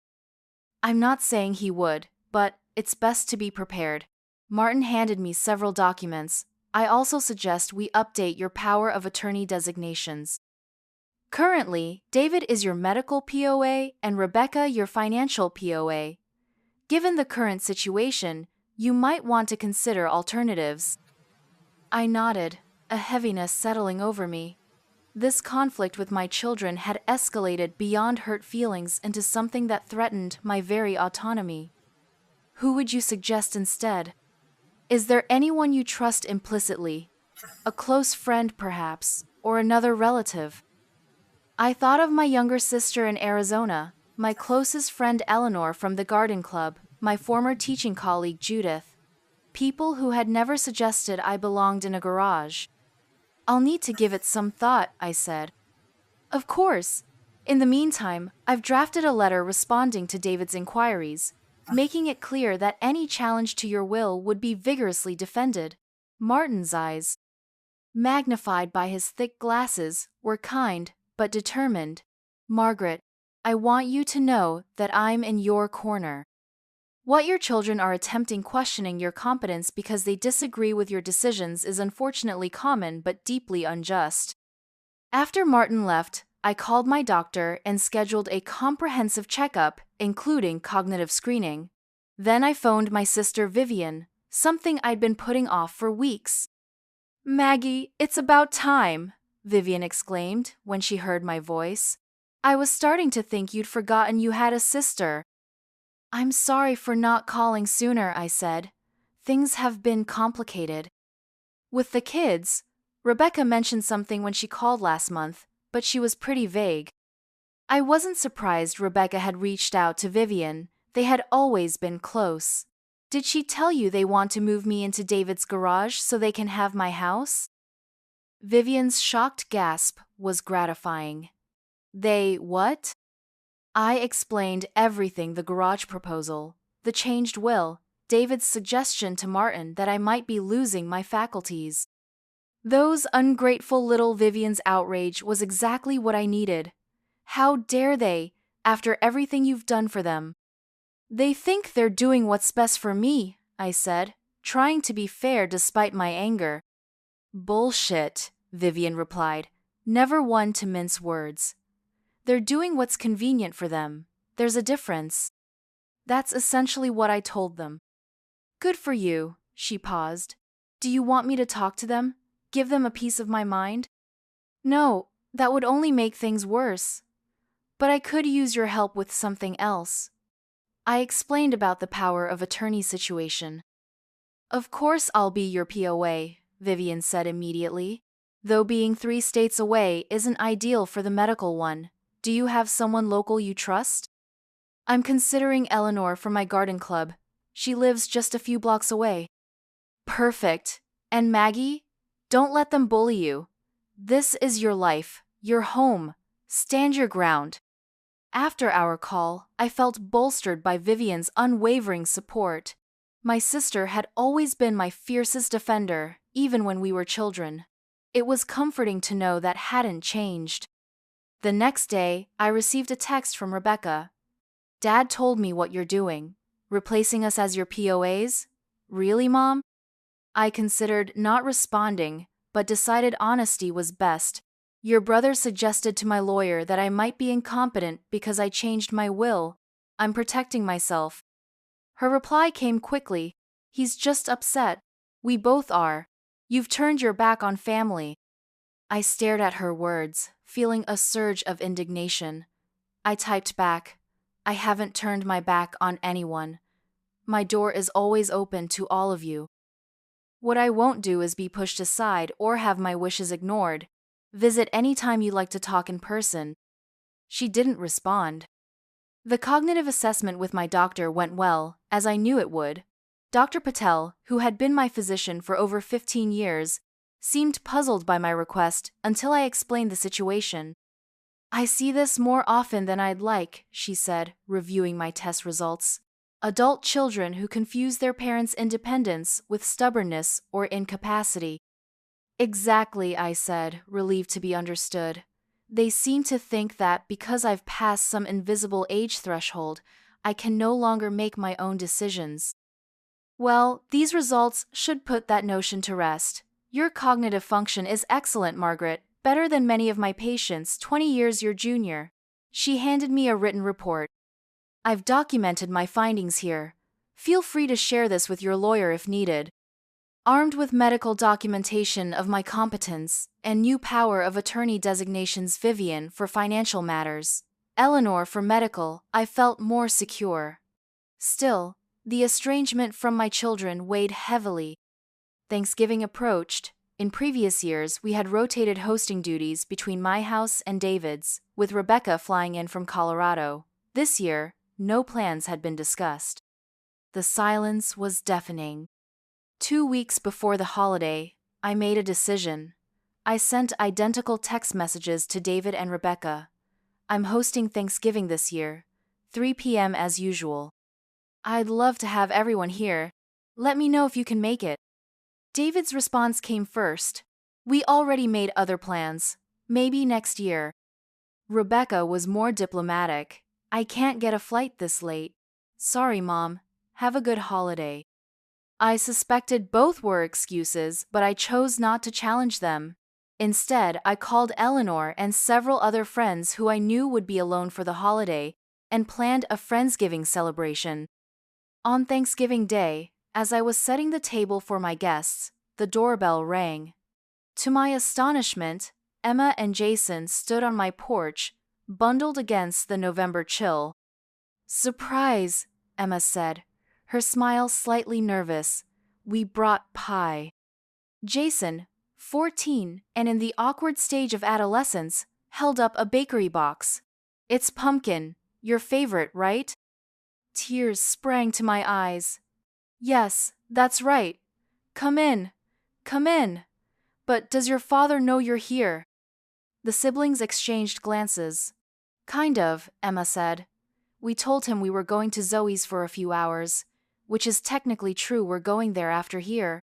I'm not saying he would, but it's best to be prepared. Martin handed me several documents. I also suggest we update your power of attorney designations. Currently, David is your medical POA and Rebecca your financial POA. Given the current situation, you might want to consider alternatives. I nodded, a heaviness settling over me. This conflict with my children had escalated beyond hurt feelings into something that threatened my very autonomy. Who would you suggest instead? Is there anyone you trust implicitly? A close friend, perhaps, or another relative? I thought of my younger sister in Arizona, my closest friend Eleanor from the garden club, my former teaching colleague Judith. People who had never suggested I belonged in a garage. I'll need to give it some thought, I said. Of course. In the meantime, I've drafted a letter responding to David's inquiries, making it clear that any challenge to your will would be vigorously defended. Martin's eyes, magnified by his thick glasses, were kind, but determined. Margaret, I want you to know that I'm in your corner. What your children are attempting questioning your competence because they disagree with your decisions is unfortunately common but deeply unjust. After Martin left, I called my doctor and scheduled a comprehensive checkup, including cognitive screening. Then I phoned my sister Vivian, something I'd been putting off for weeks. Maggie, it's about time, Vivian exclaimed when she heard my voice. I was starting to think you'd forgotten you had a sister. I'm sorry for not calling sooner, I said. Things have been complicated. With the kids, Rebecca mentioned something when she called last month, but she was pretty vague. I wasn't surprised Rebecca had reached out to Vivian. They had always been close. Did she tell you they want to move me into David's garage so they can have my house? Vivian's shocked gasp was gratifying. They what? I explained everything: the garage proposal, the changed will, David's suggestion to Martin that I might be losing my faculties. Those ungrateful little Vivian's outrage was exactly what I needed. How dare they, after everything you've done for them? They think they're doing what's best for me, I said, trying to be fair despite my anger. Bullshit, Vivian replied, never one to mince words. They're doing what's convenient for them. There's a difference. That's essentially what I told them. Good for you, she paused. Do you want me to talk to them? Give them a piece of my mind? No, that would only make things worse. But I could use your help with something else. I explained about the power of attorney situation. Of course I'll be your POA, Vivian said immediately. Though being 3 states away isn't ideal for the medical one, do you have someone local you trust? I'm considering Eleanor for my garden club. She lives just a few blocks away. Perfect. And Maggie? Don't let them bully you. This is your life, your home. Stand your ground. After our call, I felt bolstered by Vivian's unwavering support. My sister had always been my fiercest defender, even when we were children. It was comforting to know that hadn't changed. The next day, I received a text from Rebecca. Dad told me what you're doing. Replacing us as your POAs? Really, Mom? I considered not responding, but decided honesty was best. Your brother suggested to my lawyer that I might be incompetent because I changed my will. I'm protecting myself. Her reply came quickly. He's just upset. We both are. You've turned your back on family. I stared at her words, feeling a surge of indignation. I typed back, I haven't turned my back on anyone. My door is always open to all of you. What I won't do is be pushed aside or have my wishes ignored. Visit anytime you'd like to talk in person. She didn't respond. The cognitive assessment with my doctor went well, as I knew it would. Dr. Patel, who had been my physician for over 15 years, seemed puzzled by my request until I explained the situation. I see this more often than I'd like, she said, reviewing my test results. Adult children who confuse their parents' independence with stubbornness or incapacity. Exactly, I said, relieved to be understood. They seem to think that because I've passed some invisible age threshold, I can no longer make my own decisions. Well, these results should put that notion to rest. Your cognitive function is excellent, Margaret, better than many of my patients 20 years your junior. She handed me a written report. I've documented my findings here. Feel free to share this with your lawyer if needed. Armed with medical documentation of my competence and new power of attorney designations, Vivian for financial matters, Eleanor for medical, I felt more secure. Still, the estrangement from my children weighed heavily. Thanksgiving approached. In previous years, we had rotated hosting duties between my house and David's, with Rebecca flying in from Colorado. This year, no plans had been discussed. The silence was deafening. 2 weeks before the holiday, I made a decision. I sent identical text messages to David and Rebecca. I'm hosting Thanksgiving this year, 3 p.m. as usual. I'd love to have everyone here. Let me know if you can make it. David's response came first. We already made other plans. Maybe next year. Rebecca was more diplomatic. I can't get a flight this late. Sorry, Mom. Have a good holiday. I suspected both were excuses, but I chose not to challenge them. Instead, I called Eleanor and several other friends who I knew would be alone for the holiday and planned a Friendsgiving celebration. On Thanksgiving Day, as I was setting the table for my guests, the doorbell rang. To my astonishment, Emma and Jason stood on my porch, bundled against the November chill. Surprise, Emma said, her smile slightly nervous. We brought pie. Jason, 14, and in the awkward stage of adolescence, held up a bakery box. It's pumpkin, your favorite, right? Tears sprang to my eyes. Yes, that's right. Come in. Come in. But does your father know you're here? The siblings exchanged glances. Kind of, Emma said. We told him we were going to Zoe's for a few hours, which is technically true, we're going there after here.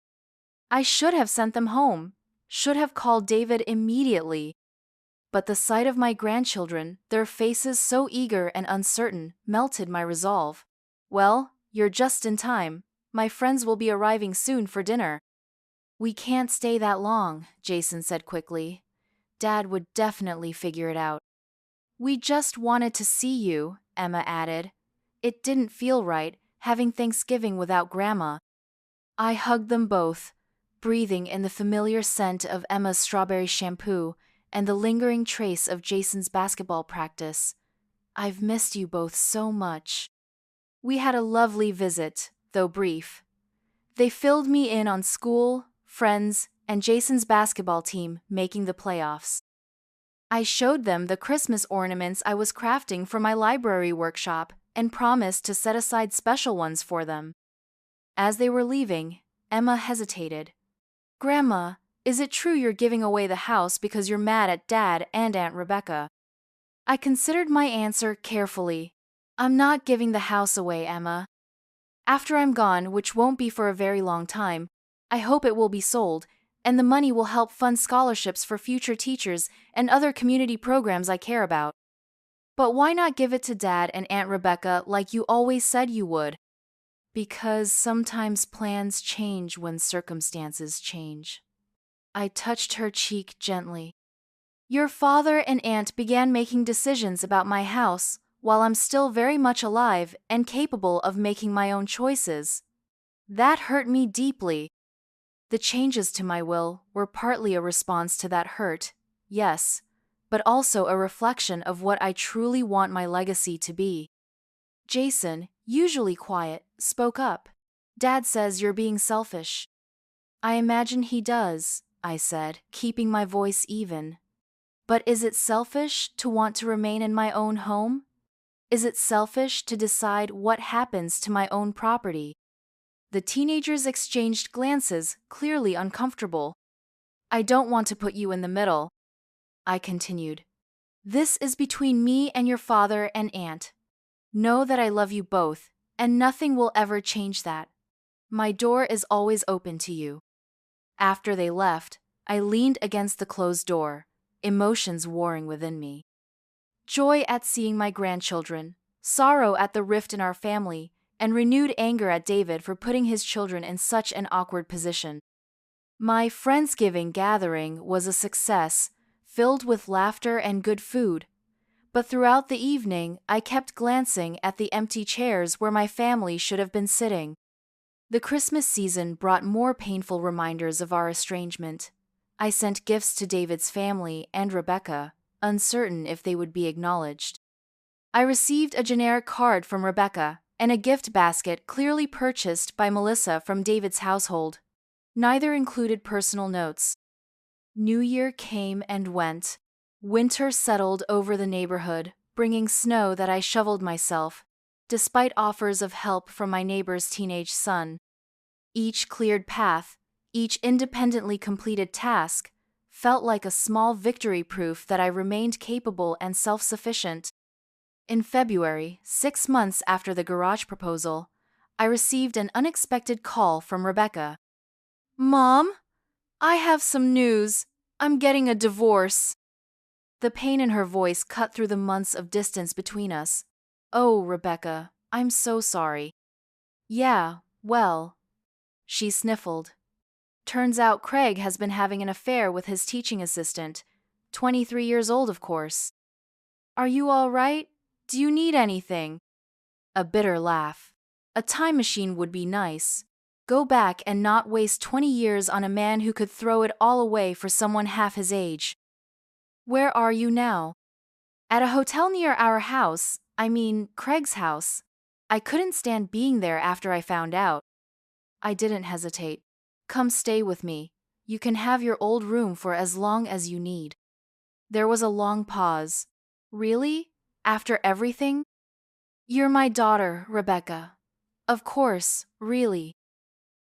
I should have sent them home, should have called David immediately. But the sight of my grandchildren, their faces so eager and uncertain, melted my resolve. Well, you're just in time. My friends will be arriving soon for dinner. We can't stay that long, Jason said quickly. Dad would definitely figure it out. We just wanted to see you, Emma added. It didn't feel right, having Thanksgiving without Grandma. I hugged them both, breathing in the familiar scent of Emma's strawberry shampoo and the lingering trace of Jason's basketball practice. I've missed you both so much. We had a lovely visit, though brief. They filled me in on school, friends, and Jason's basketball team making the playoffs. I showed them the Christmas ornaments I was crafting for my library workshop and promised to set aside special ones for them. As they were leaving, Emma hesitated. Grandma, is it true you're giving away the house because you're mad at Dad and Aunt Rebecca? I considered my answer carefully. I'm not giving the house away, Emma. After I'm gone, which won't be for a very long time, I hope it will be sold, and the money will help fund scholarships for future teachers and other community programs I care about. But why not give it to Dad and Aunt Rebecca like you always said you would? Because sometimes plans change when circumstances change. I touched her cheek gently. Your father and aunt began making decisions about my house while I'm still very much alive and capable of making my own choices. That hurt me deeply. The changes to my will were partly a response to that hurt, yes, but also a reflection of what I truly want my legacy to be. Jason, usually quiet, spoke up. Dad says you're being selfish. I imagine he does, I said, keeping my voice even. But is it selfish to want to remain in my own home? Is it selfish to decide what happens to my own property? The teenagers exchanged glances, clearly uncomfortable. I don't want to put you in the middle, I continued. This is between me and your father and aunt. Know that I love you both, and nothing will ever change that. My door is always open to you. After they left, I leaned against the closed door, emotions warring within me. Joy at seeing my grandchildren, sorrow at the rift in our family, and renewed anger at David for putting his children in such an awkward position. My Friendsgiving gathering was a success, filled with laughter and good food. But throughout the evening, I kept glancing at the empty chairs where my family should have been sitting. The Christmas season brought more painful reminders of our estrangement. I sent gifts to David's family and Rebecca, uncertain if they would be acknowledged. I received a generic card from Rebecca and a gift basket clearly purchased by Melissa from David's household. Neither included personal notes. New Year came and went. Winter settled over the neighborhood, bringing snow that I shoveled myself, despite offers of help from my neighbor's teenage son. Each cleared path, each independently completed task, felt like a small victory proof that I remained capable and self-sufficient. In February, 6 months after the garage proposal, I received an unexpected call from Rebecca. Mom, I have some news. I'm getting a divorce. The pain in her voice cut through the months of distance between us. Oh, Rebecca, I'm so sorry. Yeah, well. She sniffled. Turns out Craig has been having an affair with his teaching assistant, 23 years old, of course. Are you all right? Do you need anything? A bitter laugh. A time machine would be nice. Go back and not waste 20 years on a man who could throw it all away for someone half his age. Where are you now? At a hotel near our house, Craig's house. I couldn't stand being there after I found out. I didn't hesitate. Come stay with me. You can have your old room for as long as you need. There was a long pause. Really? After everything? You're my daughter, Rebecca. Of course, really.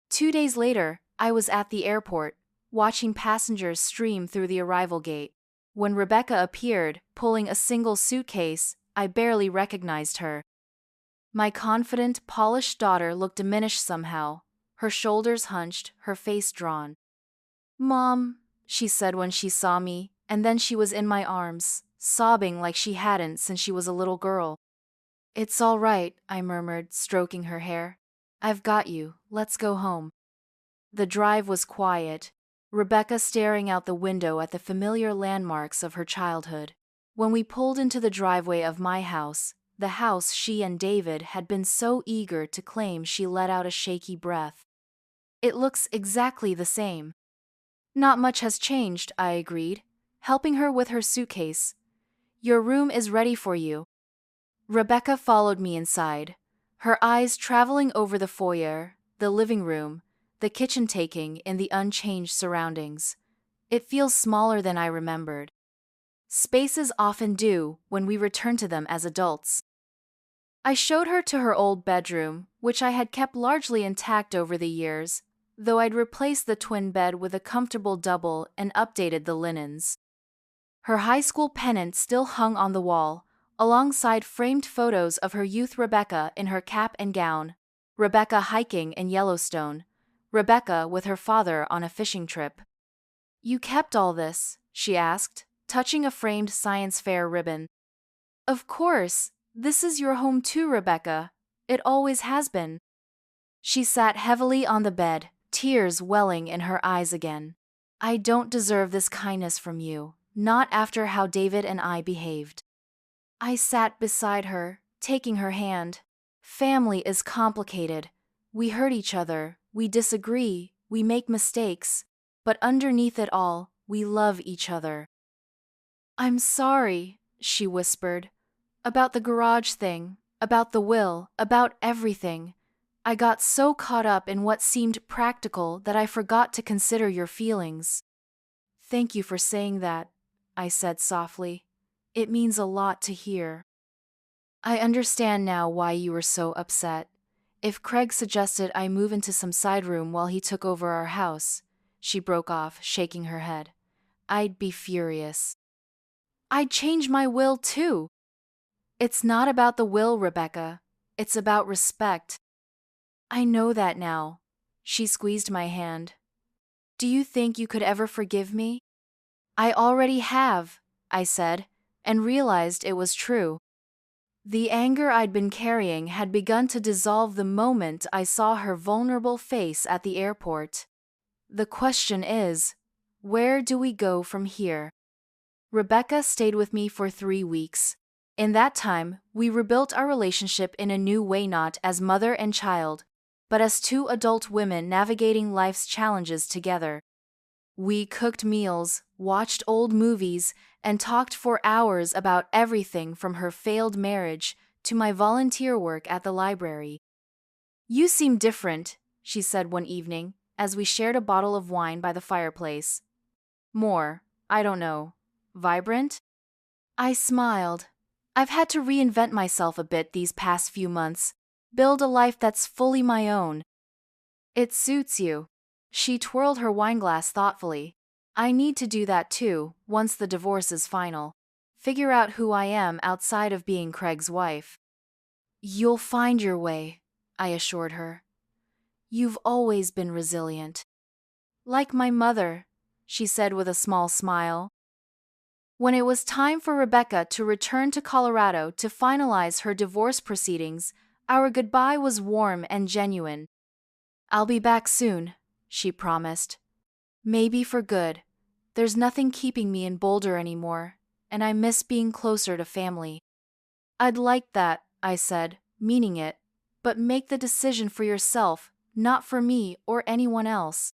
2 days later, I was at the airport, watching passengers stream through the arrival gate. When Rebecca appeared, pulling a single suitcase, I barely recognized her. My confident, polished daughter looked diminished somehow, her shoulders hunched, her face drawn. "Mom," she said when she saw me, and then she was in my arms, sobbing like she hadn't since she was a little girl. "It's all right," I murmured, stroking her hair. "I've got you, let's go home." The drive was quiet, Rebecca staring out the window at the familiar landmarks of her childhood. When we pulled into the driveway of my house, the house she and David had been so eager to claim, she let out a shaky breath. "It looks exactly the same." "Not much has changed," I agreed, helping her with her suitcase. "Your room is ready for you." Rebecca followed me inside, her eyes traveling over the foyer, the living room, the kitchen, taking in the unchanged surroundings. It feels smaller than I remembered. Spaces often do when we return to them as adults. I showed her to her old bedroom, which I had kept largely intact over the years, though I'd replaced the twin bed with a comfortable double and updated the linens. Her high school pennant still hung on the wall, alongside framed photos of her youth: Rebecca in her cap and gown, Rebecca hiking in Yellowstone, Rebecca with her father on a fishing trip. "You kept all this?" she asked, touching a framed science fair ribbon. "Of course, this is your home too, Rebecca. It always has been." She sat heavily on the bed, tears welling in her eyes again. "I don't deserve this kindness from you, not after how David and I behaved." I sat beside her, taking her hand. "Family is complicated. We hurt each other, we disagree, we make mistakes, but underneath it all, we love each other." "I'm sorry," she whispered. "About the garage thing, about the will, about everything. I got so caught up in what seemed practical that I forgot to consider your feelings." "Thank you for saying that," I said softly. "It means a lot to hear." "I understand now why you were so upset. If Craig suggested I move into some side room while he took over our house," she broke off, shaking her head, "I'd be furious. I'd change my will too." "It's not about the will, Rebecca. It's about respect." "I know that now." She squeezed my hand. "Do you think you could ever forgive me?" "I already have," I said, and realized it was true. The anger I'd been carrying had begun to dissolve the moment I saw her vulnerable face at the airport. The question is, where do we go from here? Rebecca stayed with me for 3 weeks. In that time, we rebuilt our relationship in a new way, not as mother and child, but as two adult women navigating life's challenges together. We cooked meals, watched old movies, and talked for hours about everything from her failed marriage to my volunteer work at the library. "You seem different," she said one evening, as we shared a bottle of wine by the fireplace. "More, I don't know, vibrant?" I smiled. "I've had to reinvent myself a bit these past few months, build a life that's fully my own." "It suits you." She twirled her wineglass thoughtfully. "I need to do that too, once the divorce is final. Figure out who I am outside of being Craig's wife." "You'll find your way," I assured her. "You've always been resilient." "Like my mother," she said with a small smile. When it was time for Rebecca to return to Colorado to finalize her divorce proceedings, our goodbye was warm and genuine. "I'll be back soon," she promised. "Maybe for good. There's nothing keeping me in Boulder anymore, and I miss being closer to family." "I'd like that," I said, meaning it, "but make the decision for yourself, not for me or anyone else."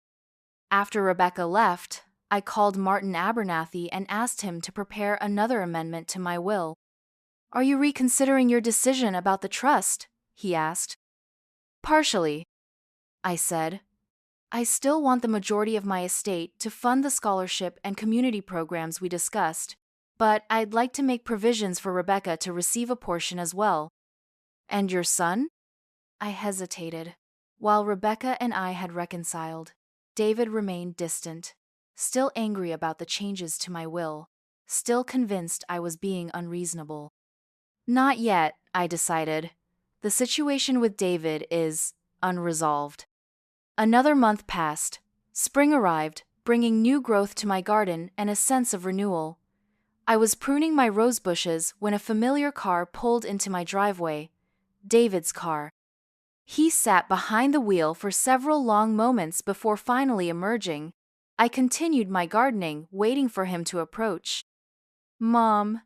After Rebecca left, I called Martin Abernathy and asked him to prepare another amendment to my will. "Are you reconsidering your decision about the trust?" he asked. "Partially," I said. I still want the majority of my estate to fund the scholarship and community programs we discussed, but I'd like to make provisions for Rebecca to receive a portion as well. And your son? I hesitated. While Rebecca and I had reconciled, David remained distant, still angry about the changes to my will, still convinced I was being unreasonable. Not yet, I decided. The situation with David is unresolved. Another month passed. Spring arrived, bringing new growth to my garden and a sense of renewal. I was pruning my rose bushes when a familiar car pulled into my driveway. David's car. He sat behind the wheel for several long moments before finally emerging. I continued my gardening, waiting for him to approach. "Mom,"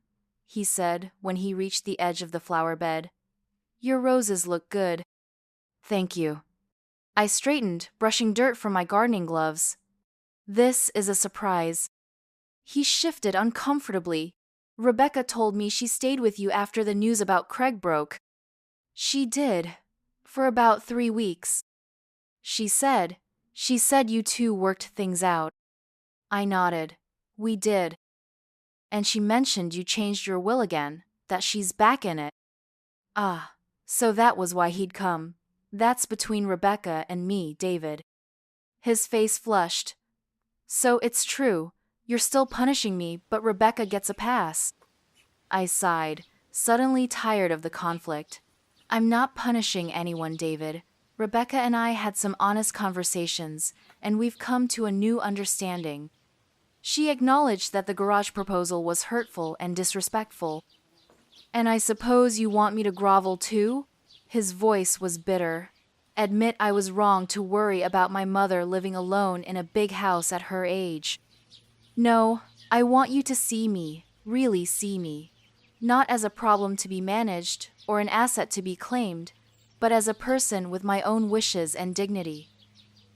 he said when he reached the edge of the flower bed, "your roses look good." "Thank you." I straightened, brushing dirt from my gardening gloves. "This is a surprise." He shifted uncomfortably. "Rebecca told me she stayed with you after the news about Craig broke." "She did. For about 3 weeks. She said you two worked things out." I nodded. "We did. And she mentioned you changed your will again, that she's back in it." "Ah, so that was why he'd come. That's between Rebecca and me, David." His face flushed. "So it's true. You're still punishing me, but Rebecca gets a pass." I sighed, suddenly tired of the conflict. "I'm not punishing anyone, David. Rebecca and I had some honest conversations, and we've come to a new understanding." She acknowledged that the garage proposal was hurtful and disrespectful. "And I suppose you want me to grovel too?" His voice was bitter. "Admit I was wrong to worry about my mother living alone in a big house at her age." "No, I want you to see me, really see me. Not as a problem to be managed or an asset to be claimed, but as a person with my own wishes and dignity."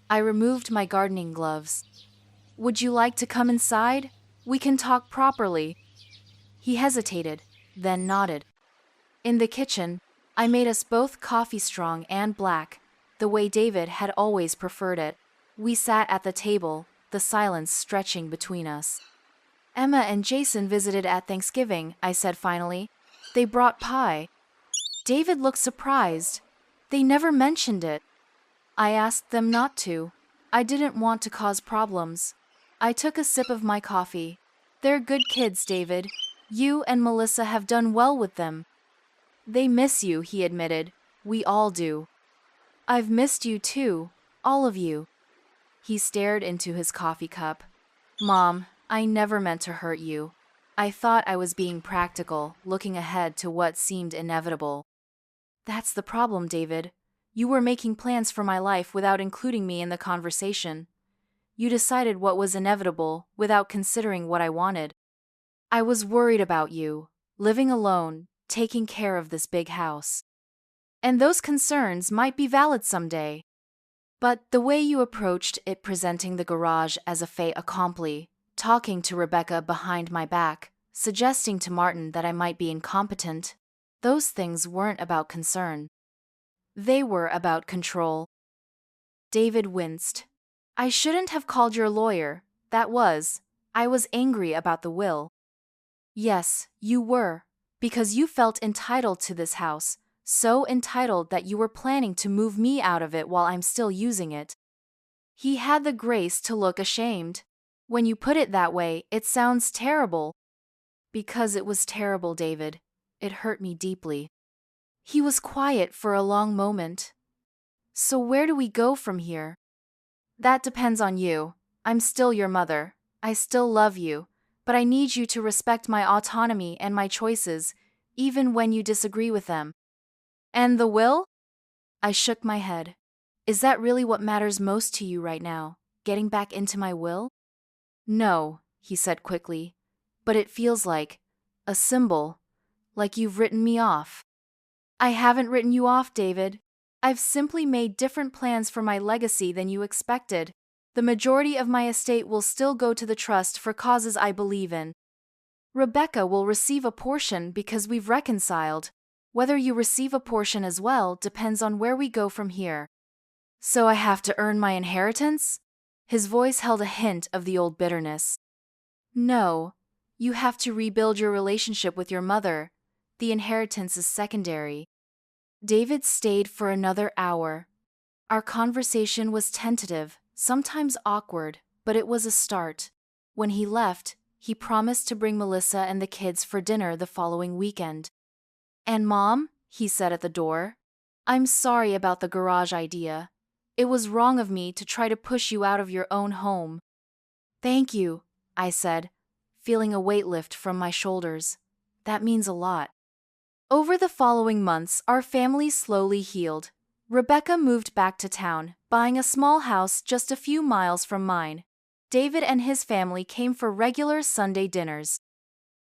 I removed my gardening gloves. "Would you like to come inside? We can talk properly." He hesitated, then nodded. In the kitchen, I made us both coffee strong and black, the way David had always preferred it. We sat at the table, the silence stretching between us. "Emma and Jason visited at Thanksgiving," I said finally. "They brought pie." David looked surprised. "They never mentioned it." "I asked them not to. I didn't want to cause problems." I took a sip of my coffee. "They're good kids, David. You and Melissa have done well with them." "They miss you," he admitted. "We all do." "I've missed you too, all of you." He stared into his coffee cup. "Mom, I never meant to hurt you. I thought I was being practical, looking ahead to what seemed inevitable." "That's the problem, David. You were making plans for my life without including me in the conversation. You decided what was inevitable without considering what I wanted. I was worried about you, living alone, taking care of this big house. And those concerns might be valid someday. But the way you approached it, presenting the garage as a fait accompli, talking to Rebecca behind my back, suggesting to Martin that I might be incompetent, those things weren't about concern. They were about control." David winced. "I shouldn't have called your lawyer. I was angry about the will." "Yes, you were, because you felt entitled to this house, so entitled that you were planning to move me out of it while I'm still using it." He had the grace to look ashamed. "When you put it that way, it sounds terrible." "Because it was terrible, David. It hurt me deeply." He was quiet for a long moment. "So where do we go from here?" "That depends on you. I'm still your mother. I still love you, but I need you to respect my autonomy and my choices, even when you disagree with them." "And the will?" I shook my head. "Is that really what matters most to you right now, getting back into my will?" "No," he said quickly, "but it feels like a symbol, like you've written me off." "I haven't written you off, David. I've simply made different plans for my legacy than you expected. The majority of my estate will still go to the trust for causes I believe in. Rebecca will receive a portion because we've reconciled. Whether you receive a portion as well depends on where we go from here." So I have to earn my inheritance? His voice held a hint of the old bitterness. No, you have to rebuild your relationship with your mother. The inheritance is secondary. David stayed for another hour. Our conversation was tentative, sometimes awkward, but it was a start. When he left, he promised to bring Melissa and the kids for dinner the following weekend. And Mom, he said at the door, I'm sorry about the garage idea. It was wrong of me to try to push you out of your own home. Thank you, I said, feeling a weight lift from my shoulders. That means a lot. Over the following months, our family slowly healed. Rebecca moved back to town, buying a small house just a few miles from mine. David and his family came for regular Sunday dinners.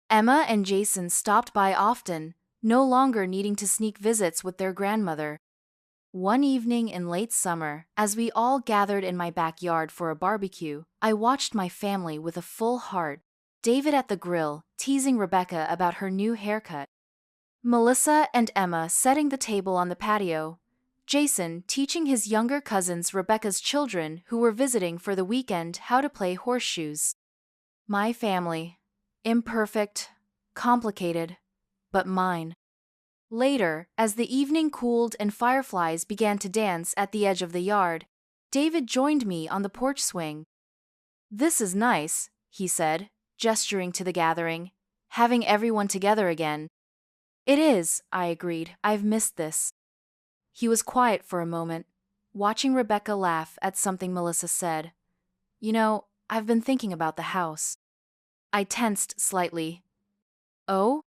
Emma and Jason stopped by often, no longer needing to sneak visits with their grandmother. One evening in late summer, as we all gathered in my backyard for a barbecue, I watched my family with a full heart. David at the grill, teasing Rebecca about her new haircut. Melissa and Emma setting the table on the patio. Jason teaching his younger cousins Rebecca's children who were visiting for the weekend how to play horseshoes. My family. Imperfect, complicated, but mine. Later, as the evening cooled and fireflies began to dance at the edge of the yard, David joined me on the porch swing. This is nice, he said, gesturing to the gathering, having everyone together again. It is, I agreed. I've missed this. He was quiet for a moment, watching Rebecca laugh at something Melissa said. You know, I've been thinking about the house. I tensed slightly. Oh?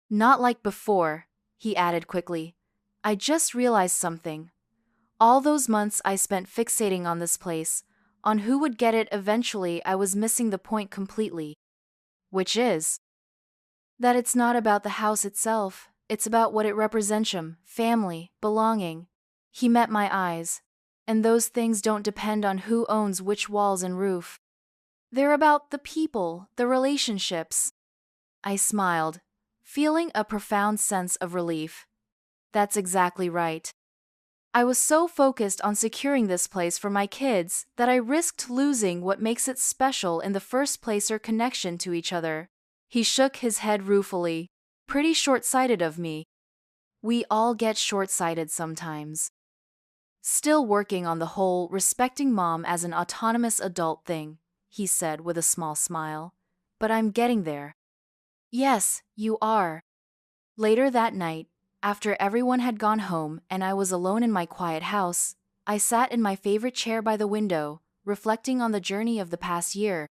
Not like before, he added quickly. I just realized something. All those months I spent fixating on this place, on who would get it eventually, I was missing the point completely. Which is that it's not about the house itself, it's about what it represents: family, belonging. He met my eyes. And those things don't depend on who owns which walls and roof. They're about the people, the relationships. I smiled, feeling a profound sense of relief. That's exactly right. I was so focused on securing this place for my kids that I risked losing what makes it special in the first place: our connection to each other. He shook his head ruefully. Pretty short-sighted of me. We all get short-sighted sometimes. Still working on the whole respecting Mom as an autonomous adult thing, he said with a small smile. But I'm getting there. Yes, you are. Later that night, after everyone had gone home and I was alone in my quiet house, I sat in my favorite chair by the window, reflecting on the journey of the past year.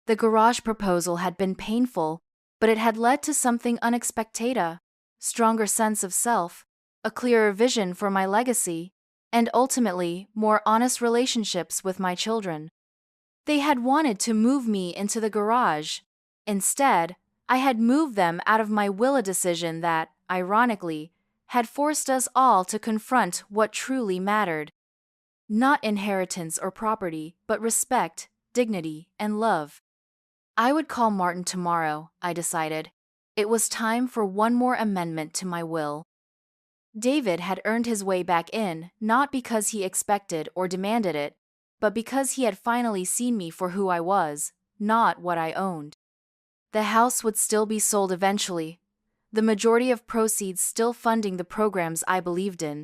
The garage proposal had been painful, but it had led to something unexpected: a stronger sense of self, a clearer vision for my legacy, and ultimately, more honest relationships with my children. They had wanted to move me into the garage. Instead, I had moved them out of my will, a decision that, ironically, had forced us all to confront what truly mattered. Not inheritance or property, but respect, dignity, and love. I would call Martin tomorrow, I decided. It was time for one more amendment to my will. David had earned his way back in, not because he expected or demanded it, but because he had finally seen me for who I was, not what I owned. The house would still be sold eventually, the majority of proceeds still funding the programs I believed in.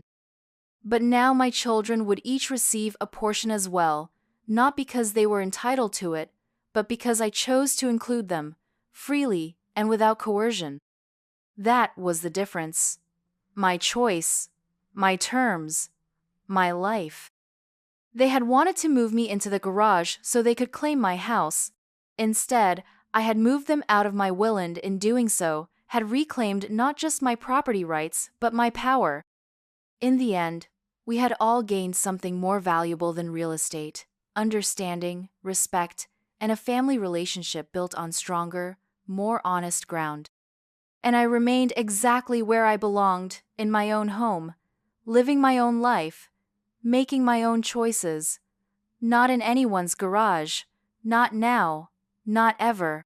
But now my children would each receive a portion as well, not because they were entitled to it, but because I chose to include them, freely and without coercion. That was the difference. My choice, my terms, my life. They had wanted to move me into the garage so they could claim my house. Instead, I had moved them out of my will and, in doing so, had reclaimed not just my property rights, but my power. In the end, we had all gained something more valuable than real estate: understanding, respect, and a family relationship built on stronger, more honest ground. And I remained exactly where I belonged, in my own home, living my own life, making my own choices. Not in anyone's garage, not now, not ever.